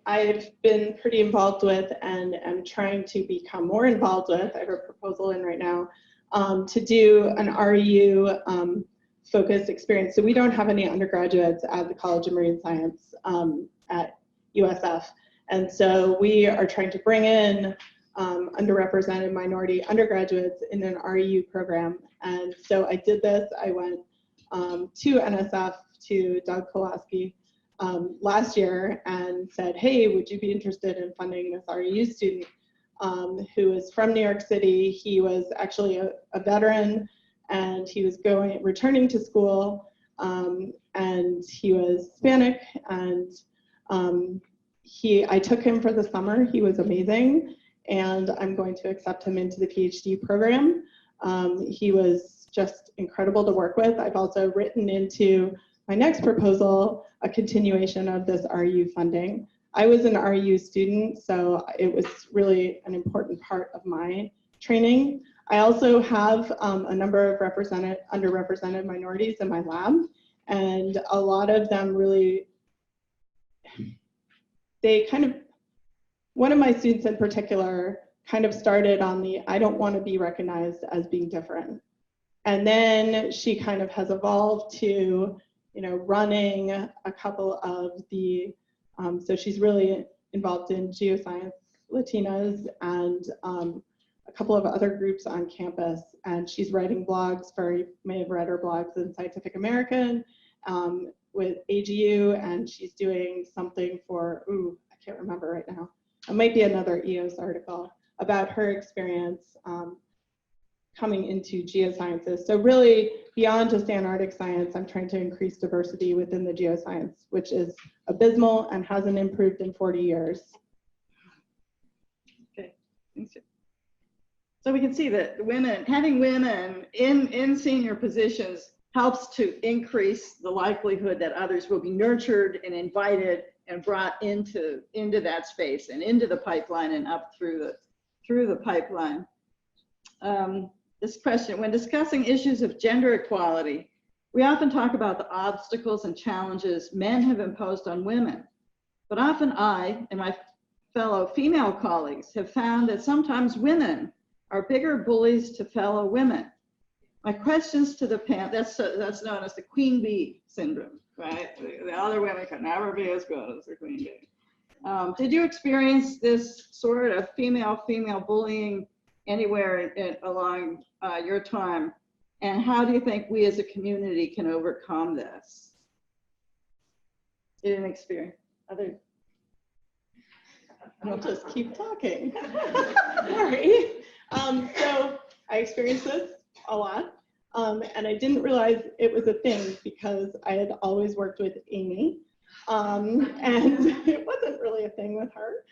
I've been pretty involved with and am trying to become more involved with. I have a proposal in right now to do an REU focused experience. So we don't have any undergraduates at the College of Marine Science at USF. And so we are trying to bring in underrepresented minority undergraduates in an REU program. And so I did this. I went to NSF, to Doug Kolaski last year and said, hey, would you be interested in funding this REU student who is from New York City. He was actually a veteran and he was returning to school and he was Hispanic and I took him for the summer. He was amazing, and I'm going to accept him into the PhD program. He was just incredible to work with. I've also written into my next proposal a continuation of this RU funding. I was an RU student, so it was really an important part of my training. I also have a number of underrepresented minorities in my lab, and a lot of them really, one of my students in particular kind of started on the, I don't want to be recognized as being different. And then she kind of has evolved to, running a couple of the, so she's really involved in Geoscience Latinas and a couple of other groups on campus. And she's writing blogs you may have read her blogs in Scientific American with AGU, and she's doing something for, I can't remember right now. It might be another EOS article about her experience coming into geosciences. So really, beyond just Antarctic science, I'm trying to increase diversity within the geoscience, which is abysmal and hasn't improved in 40 years. Okay, thanks. So we can see that having women in senior positions helps to increase the likelihood that others will be nurtured and invited and brought into that space and into the pipeline and up through the pipeline. This question, when discussing issues of gender equality, we often talk about the obstacles and challenges men have imposed on women. But often I and my fellow female colleagues have found that sometimes women are bigger bullies to fellow women. My questions to the panel, that's known as the queen bee syndrome, right? The other women can never be as good as the queen bee. Did you experience this sort of female bullying anywhere along your time? And how do you think we as a community can overcome this? You didn't experience other? I'll just keep talking. Sorry. So I experienced this a lot. And I didn't realize it was a thing because I had always worked with Amy. And it wasn't really a thing with her.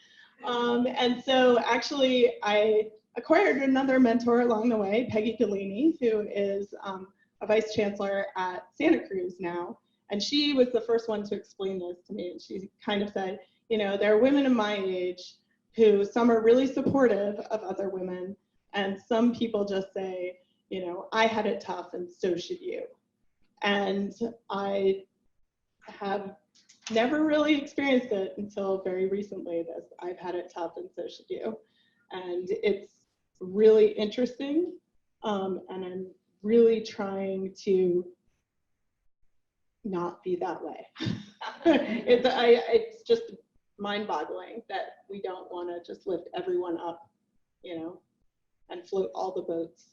And so actually I acquired another mentor along the way, Peggy Galini, who is a vice chancellor at Santa Cruz now. And she was the first one to explain this to me. And she kind of said, you know, there are women of my age who some are really supportive of other women. And some people just say, you know, I had it tough and so should you. And I have never really experienced it until very recently, this I've had it tough and so should you. And it's really interesting. And I'm really trying to not be that way. It's just mind-boggling that we don't want to just lift everyone up, you know, and float all the boats.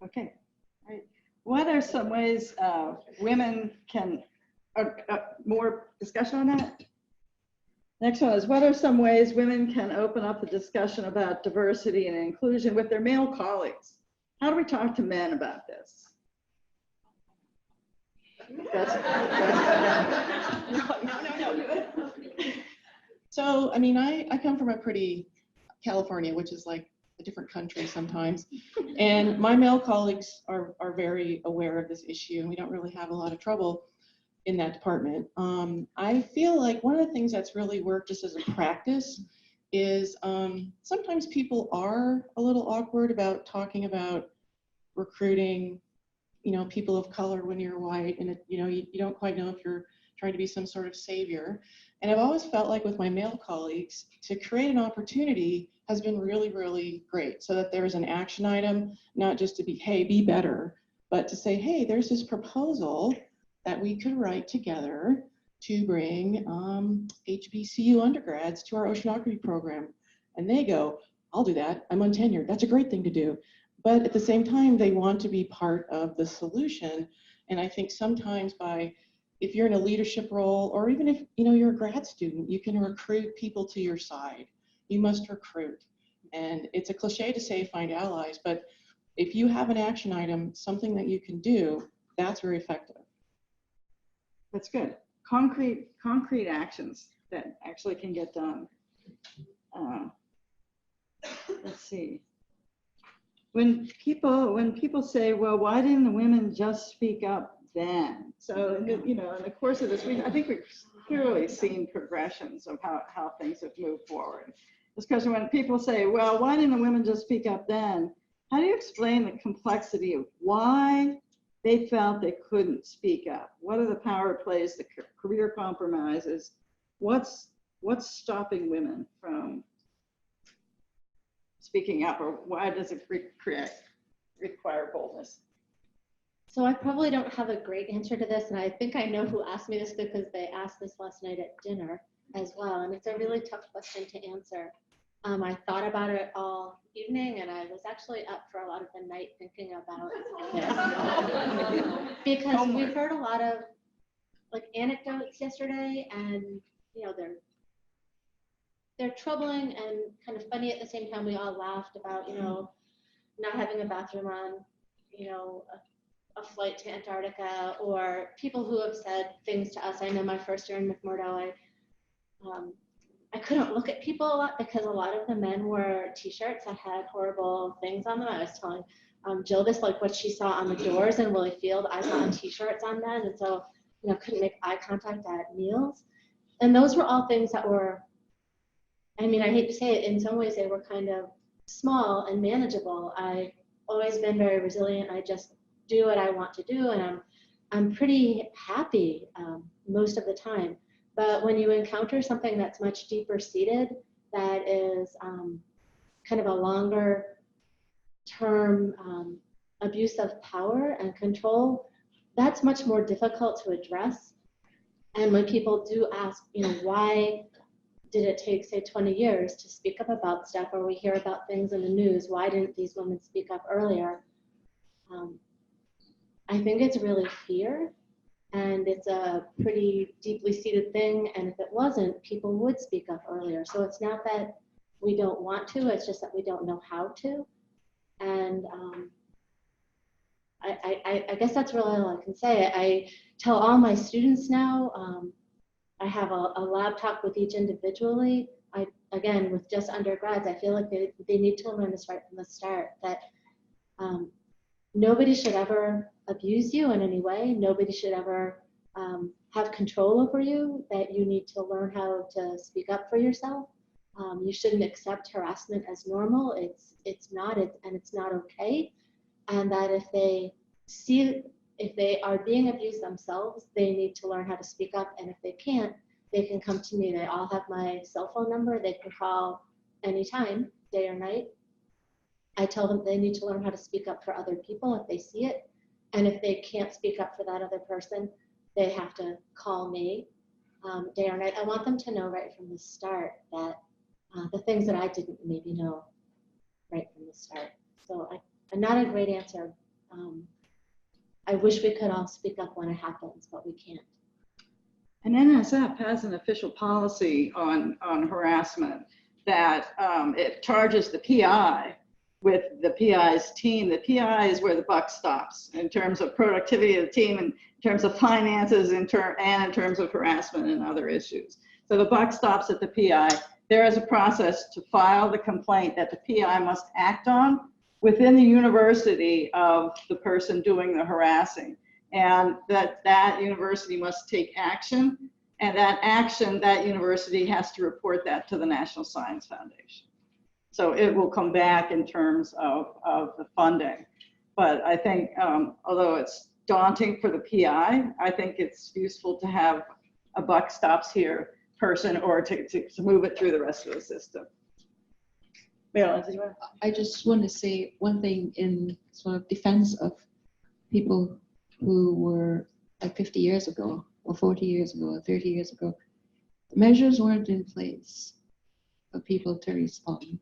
Okay, right. What are some ways women can, more discussion on that? Next one is, what are some ways women can open up the discussion about diversity and inclusion with their male colleagues? How do we talk to men about this? No. So, I mean, I come from a pretty California, which is like a different country sometimes. And my male colleagues are very aware of this issue, and we don't really have a lot of trouble in that department. I feel like one of the things that's really worked just as a practice is sometimes people are a little awkward about talking about recruiting, you know, people of color when you're white, and you know, you don't quite know if you're trying to be some sort of savior. And I've always felt like with my male colleagues, to create an opportunity has been really, really great, so that there's an action item, not just to be, hey, be better, but to say, hey, there's this proposal that we could write together to bring HBCU undergrads to our oceanography program. And they go, I'll do that, I'm untenured, that's a great thing to do. But at the same time, they want to be part of the solution. And I think sometimes if you're in a leadership role, or even if you know you're a grad student, you can recruit people to your side. You must recruit. And it's a cliche to say find allies, but if you have an action item, something that you can do, that's very effective. That's good. Concrete actions that actually can get done. Let's see. When people say, well, why didn't the women just speak up then? So, you know, in the course of this, I think we've clearly seen progressions of how things have moved forward. Especially when people say, well, why didn't the women just speak up then? How do you explain the complexity of why they felt they couldn't speak up? What are the power plays, the career compromises? What's stopping women from speaking up, or why does it require boldness? So I probably don't have a great answer to this, and I think I know who asked me this because they asked this last night at dinner as well, and it's a really tough question to answer. I thought about it all evening, and I was actually up for a lot of the night thinking about this. Because we've heard a lot of like anecdotes yesterday, and you know, they're troubling and kind of funny at the same time. We all laughed about, you know, not having a bathroom on, you know, a flight to Antarctica, or people who have said things to us. I know my first year in McMurdo, I couldn't look at people a lot because a lot of the men wore t-shirts that had horrible things on them. I was telling Jill this, like what she saw on the doors in Willie Field, I saw on t-shirts on men, and so, you know, couldn't make eye contact at meals. And those were all things that were, I mean, I hate to say it, in some ways they were kind of small and manageable. I've always been very resilient. I just do what I want to do, and I'm pretty happy most of the time. But when you encounter something that's much deeper seated, that is kind of a longer term abuse of power and control, that's much more difficult to address. And when people do ask, you know, why did it take, say, 20 years to speak up about stuff, or we hear about things in the news, why didn't these women speak up earlier? I think it's really fear, and it's a pretty deeply seated thing, and if it wasn't, people would speak up earlier. So it's not that we don't want to, it's just that we don't know how to. And I guess that's really all I can say. I tell all my students now, I have a lab talk with each individually. Again, with just undergrads, I feel like they need to learn this right from the start, that nobody should ever abuse you in any way. Nobody should ever have control over you, that you need to learn how to speak up for yourself. You shouldn't accept harassment as normal. It's not, and it's not okay. And that if they are being abused themselves, they need to learn how to speak up. And if they can't, they can come to me. They all have my cell phone number. They can call anytime, day or night. I tell them they need to learn how to speak up for other people if they see it. And if they can't speak up for that other person, they have to call me day or night. I want them to know right from the start that the things that I didn't maybe know right from the start. So not a great answer. I wish we could all speak up when it happens, but we can't. And NSF has an official policy on harassment that it charges the PI with the PI's team. The PI is where the buck stops in terms of productivity of the team, in terms of finances, and in terms of harassment and other issues. So the buck stops at the PI. There is a process to file the complaint that the PI must act on within the university of the person doing the harassing, and that university must take action, and that university has to report that to the National Science Foundation. So it will come back in terms of the funding. But I think, although it's daunting for the PI, I think it's useful to have a buck stops here person, or to move it through the rest of the system. Marilyn, did you want to? I just want to say one thing in sort of defense of people who were like 50 years ago, or 40 years ago, or 30 years ago. Measures weren't in place for people to respond.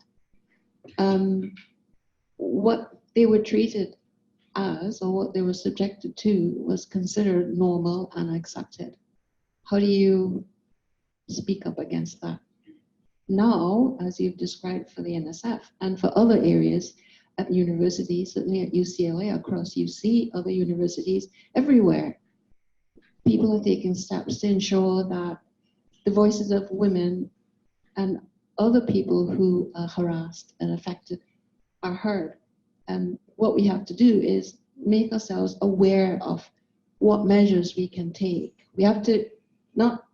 What they were treated as, or what they were subjected to, was considered normal and accepted. How do you speak up against that? Now, as you've described for the NSF and for other areas at universities, certainly at UCLA, across UC, other universities, everywhere, people are taking steps to ensure that the voices of women and other people who are harassed and affected are heard. And what we have to do is make ourselves aware of what measures we can take. We have to not,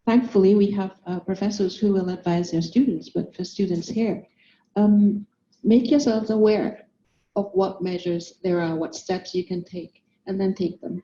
thankfully, we have professors who will advise their students, but for students here, make yourselves aware of what measures there are, what steps you can take, and then take them.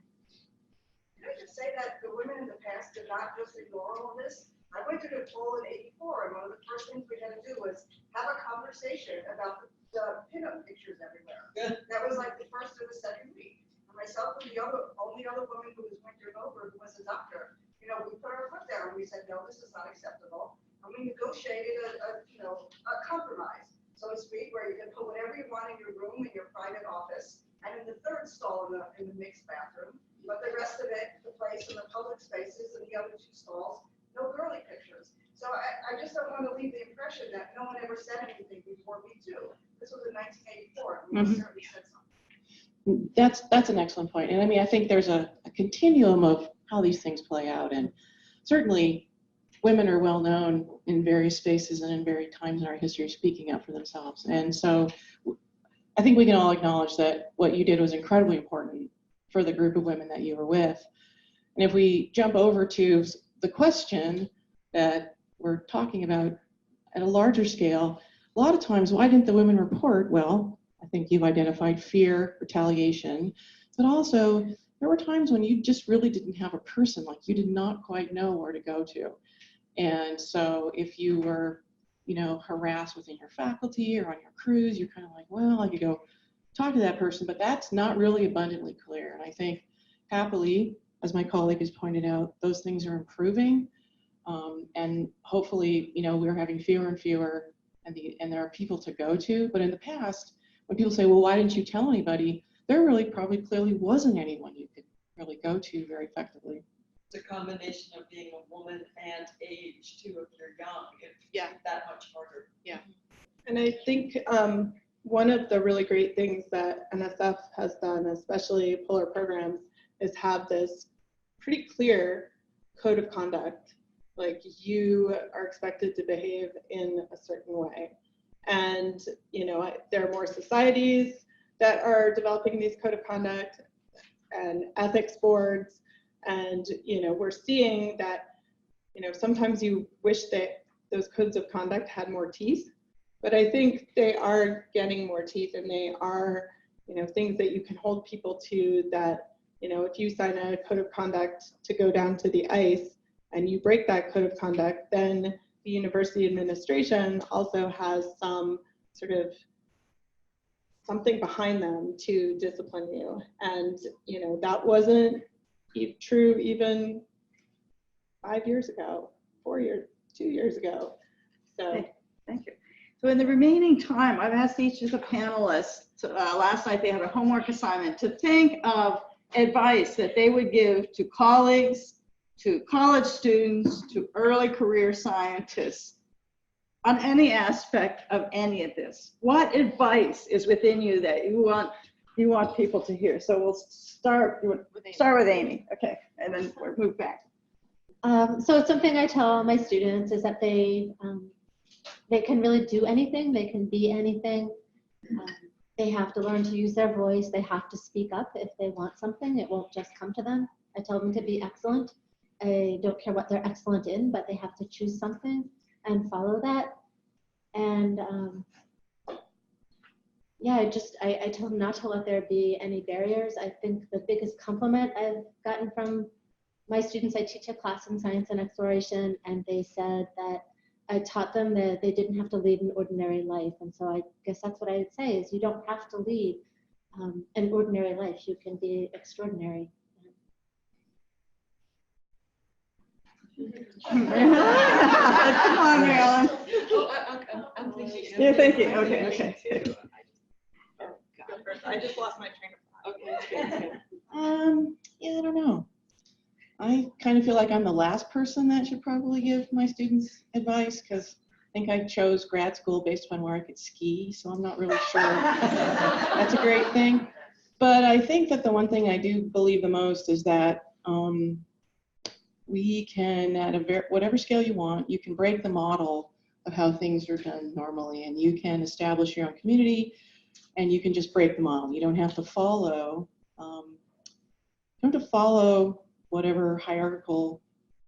Can I just say that the women in the past did not just ignore all this? I went to the poll in '84, and one of the first things we had to do was have a conversation about the pinup pictures everywhere. Good. That was like the first or the second week. And myself and the only other woman who was wintering over, who was a doctor, you know, we put our foot down and we said, no, this is not acceptable. And we negotiated a compromise, so to speak, where you can put whatever you want in your room, in your private office, and in the third stall in the mixed bathroom. But the rest of it, the place in the public spaces and the other two stalls, no girly pictures. So I just don't want to leave the impression that no one ever said anything before Me Too. This was in 1984. We certainly said something. That's an excellent point. And I mean, I think there's a continuum of how these things play out. And certainly women are well known in various spaces and in various times in our history speaking up for themselves. And so I think we can all acknowledge that what you did was incredibly important for the group of women that you were with. And if we jump over to the question that we're talking about at a larger scale, a lot of times, why didn't the women report? Well, I think you've identified fear, retaliation, but also there were times when you just really didn't have a person, like you did not quite know where to go to. And so if you were, you know, harassed within your faculty or on your crews, you're kind of like, well, I could go talk to that person, but that's not really abundantly clear. And I think happily, as my colleague has pointed out, those things are improving. And hopefully, you know, we're having fewer and fewer, and there are people to go to. But in the past, when people say, well, why didn't you tell anybody? There really probably clearly wasn't anyone you could really go to very effectively. It's a combination of being a woman and age too. If you're young, it's Yeah. that much harder. And I think one of the really great things that NSF has done, especially polar programs, is have this pretty clear code of conduct. Like, you are expected to behave in a certain way. And, you know, there are more societies that are developing these code of conduct and ethics boards. And, you know, we're seeing that, you know, sometimes you wish that those codes of conduct had more teeth, but I think they are getting more teeth, and they are, you know, things that you can hold people to that, you know, if you sign a code of conduct to go down to the ice and you break that code of conduct, then the university administration also has some sort of something behind them to discipline you. And, you know, that wasn't true even 5 years ago, 4 years, 2 years ago. So. Thank you. So in the remaining time, I've asked each of the panelists, last night they had a homework assignment, to think of advice that they would give to colleagues, to college students, to early career scientists on any aspect of any of this. What advice is within you that you want people to hear? So we'll start with Amy, okay, and then we'll move back. So it's something I tell all my students is that they can really do anything, they can be anything. They have to learn to use their voice, they have to speak up if they want something, it won't just come to them. I tell them to be excellent. I don't care what they're excellent in, but they have to choose something and follow that. And yeah, I tell them not to let there be any barriers. I think the biggest compliment I've gotten from my students, I teach a class in science and exploration, and they said that I taught them that they didn't have to lead an ordinary life. And so I guess that's what I would say is you don't have to lead an ordinary life. You can be extraordinary. Come on, Marilyn. I'm thinking. You're thinking, okay. I just lost my train of thought. Okay. Yeah, I don't know. I kind of feel like I'm the last person that should probably give my students advice, because I think I chose grad school based on where I could ski, so I'm not really sure that's a great thing. But I think that the one thing I do believe the most is that we can, at whatever scale you want, you can break the model of how things are done normally, and you can establish your own community, and you can just break the model. You don't have to follow, whatever hierarchical,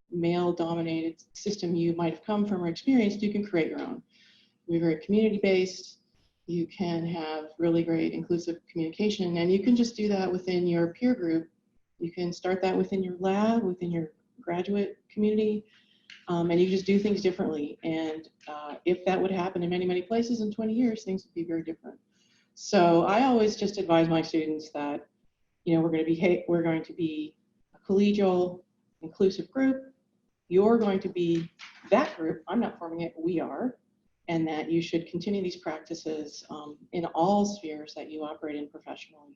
male-dominated system you might have come from or experienced. You can create your own. You're very community-based. You can have really great inclusive communication, and you can just do that within your peer group. You can start that within your lab, within your graduate community, and you just do things differently. And if that would happen in many, many places in 20 years, things would be very different. So I always just advise my students that, you know, we're going to be a collegial, inclusive group. You're going to be that group. I'm not forming it, we are. And that you should continue these practices in all spheres that you operate in professionally.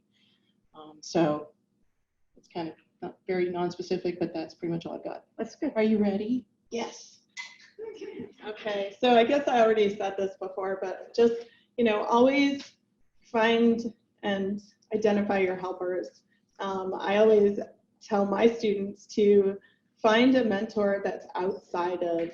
So it's kind of not very non-specific, but that's pretty much all I've got. That's good. Are you ready? Yes. Okay, so I guess I already said this before, but just, you know, always find and identify your helpers. I always tell my students to find a mentor that's outside of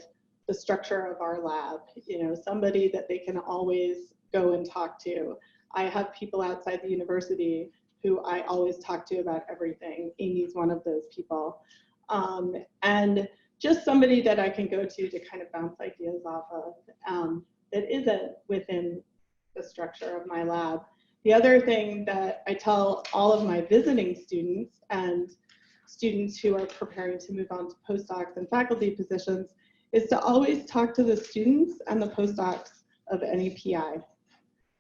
the structure of our lab, you know, somebody that they can always go and talk to. I have people outside the university who I always talk to about everything. Amy's one of those people. And just somebody that I can go to kind of bounce ideas off of that isn't within the structure of my lab. The other thing that I tell all of my visiting students and students who are preparing to move on to postdocs and faculty positions is to always talk to the students and the postdocs of any PI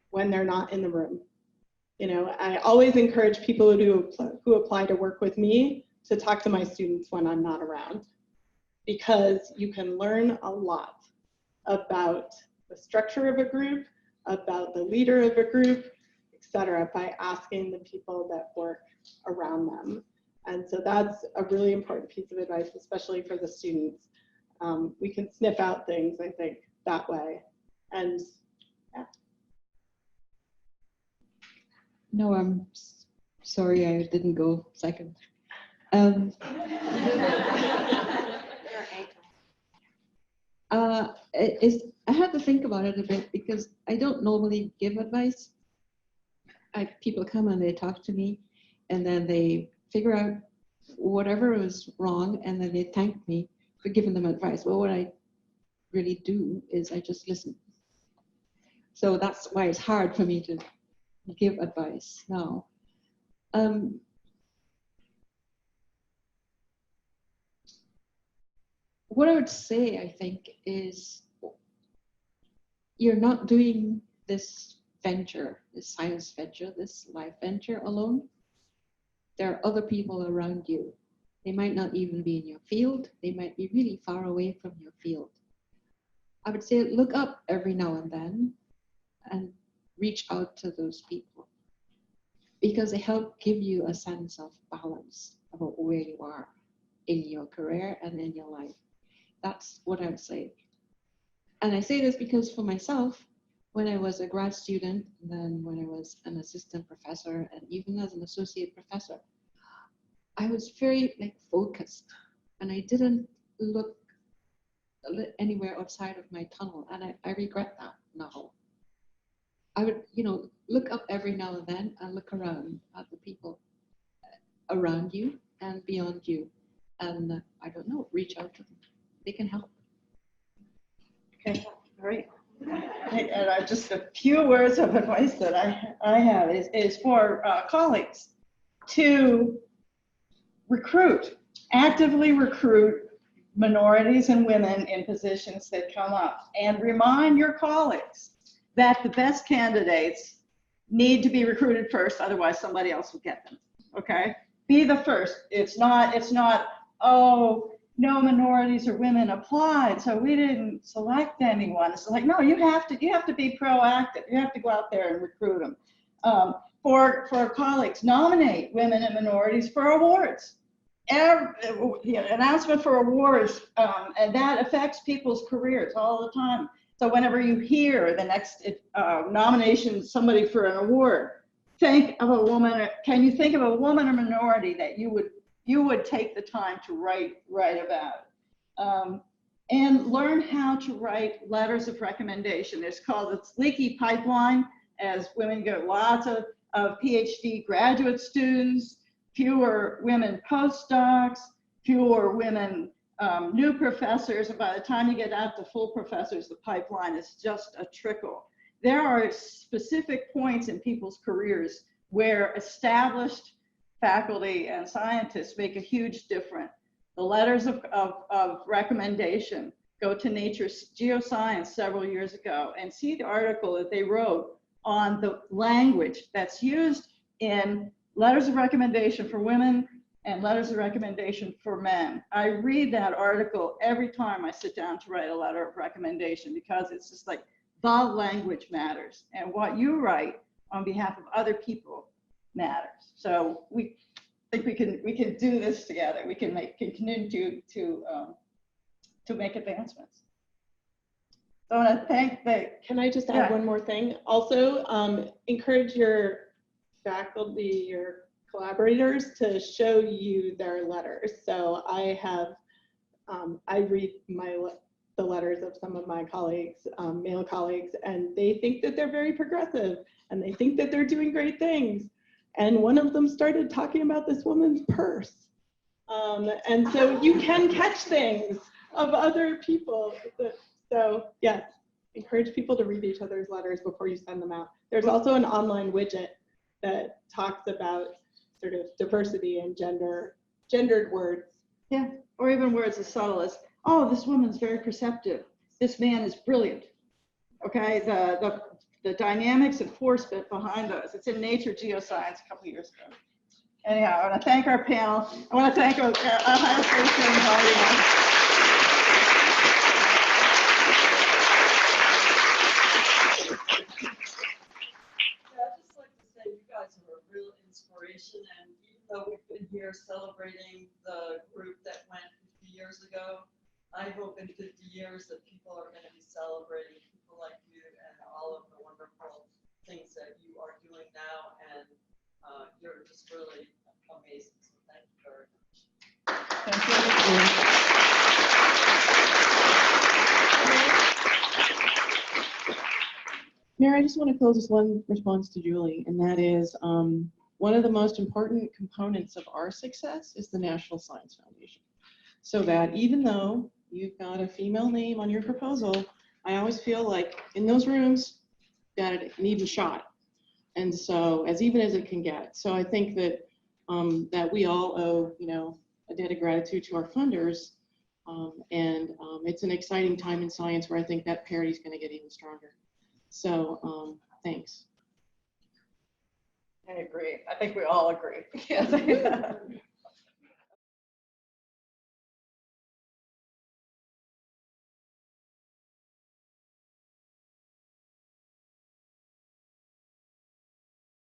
when they're not in the room. You know, I always encourage people who apply to work with me to talk to my students when I'm not around, because you can learn a lot about the structure of a group, about the leader of a group, etc., by asking the people that work around them. And so that's a really important piece of advice, especially for the students. We can sniff out things, I think, that way. And yeah. No, I'm sorry I didn't go second. I had to think about it a bit because I don't normally give advice. People come and they talk to me, and then they figure out whatever was wrong, and then they thank me for giving them advice. Well, what I really do is I just listen. So that's why it's hard for me to give advice now. What I would say, I think, is you're not doing this venture, this science venture, this life venture alone. There are other people around you. They might not even be in your field. They might be really far away from your field. I would say look up every now and then and reach out to those people because they help give you a sense of balance about where you are in your career and in your life. That's what I would say. And I say this because for myself, when I was a grad student, and then when I was an assistant professor, and even as an associate professor, I was very focused, and I didn't look anywhere outside of my tunnel, and I regret that now. I would, look up every now and then and look around at the people around you and beyond you, and I don't know, reach out to them. They can help. Okay, all right. And just a few words of advice that I have is for colleagues to actively recruit minorities and women in positions that come up, and remind your colleagues that the best candidates need to be recruited first, otherwise somebody else will get them, okay? Be the first. It's not, oh, no minorities or women applied, so we didn't select anyone. It's like, no, you have to be proactive. You have to go out there and recruit them. For colleagues, nominate women and minorities for awards. Announcement for awards, and that affects people's careers all the time. So whenever you hear the next nomination, somebody for an award, think of a woman. Can you think of a woman or minority that you would take the time to write about? And learn how to write letters of recommendation. It's called its leaky pipeline, as women get lots of PhD graduate students, fewer women postdocs, fewer women new professors, and by the time you get out to full professors, the pipeline is just a trickle. There are specific points in people's careers where established faculty and scientists make a huge difference. The letters of recommendation. Go to Nature's Geoscience several years ago and see the article that they wrote on the language that's used in letters of recommendation for women and letters of recommendation for men. I read that article every time I sit down to write a letter of recommendation, because it's just like the language matters, and what you write on behalf of other people matters. So we think we can do this together. We can continue to make advancements. So I want to thank Can I just add one more thing? Also, encourage your faculty, your collaborators to show you their letters. So I read the letters of some of my colleagues, male colleagues, and they think that they're very progressive and they think that they're doing great things. And one of them started talking about this woman's purse. And so you can catch things of other people. So yes, encourage people to read each other's letters before you send them out. There's also an online widget that talks about sort of diversity and gendered words. Yeah, or even words as subtle as, oh, this woman's very perceptive. This man is brilliant. Okay, the dynamics and force behind those. It's in Nature Geoscience a couple of years ago. Anyhow, I want to thank our panel. I want to thank our higher station and audience. And even though we've been here celebrating the group that went 50 years ago, I hope in 50 years that people are going to be celebrating people like you and all of the wonderful things that you are doing now, and You're just really amazing, so thank you very much. Thank you. Mayor, I just want to close with one response to Julie, and that is one of the most important components of our success is the National Science Foundation. So that even though you've got a female name on your proposal, I always feel like in those rooms, got an even shot. And so as even as it can get. So I think that that we all owe, a debt of gratitude to our funders. It's an exciting time in science where I think that parity is going to get even stronger. So thanks. I agree. I think we all agree.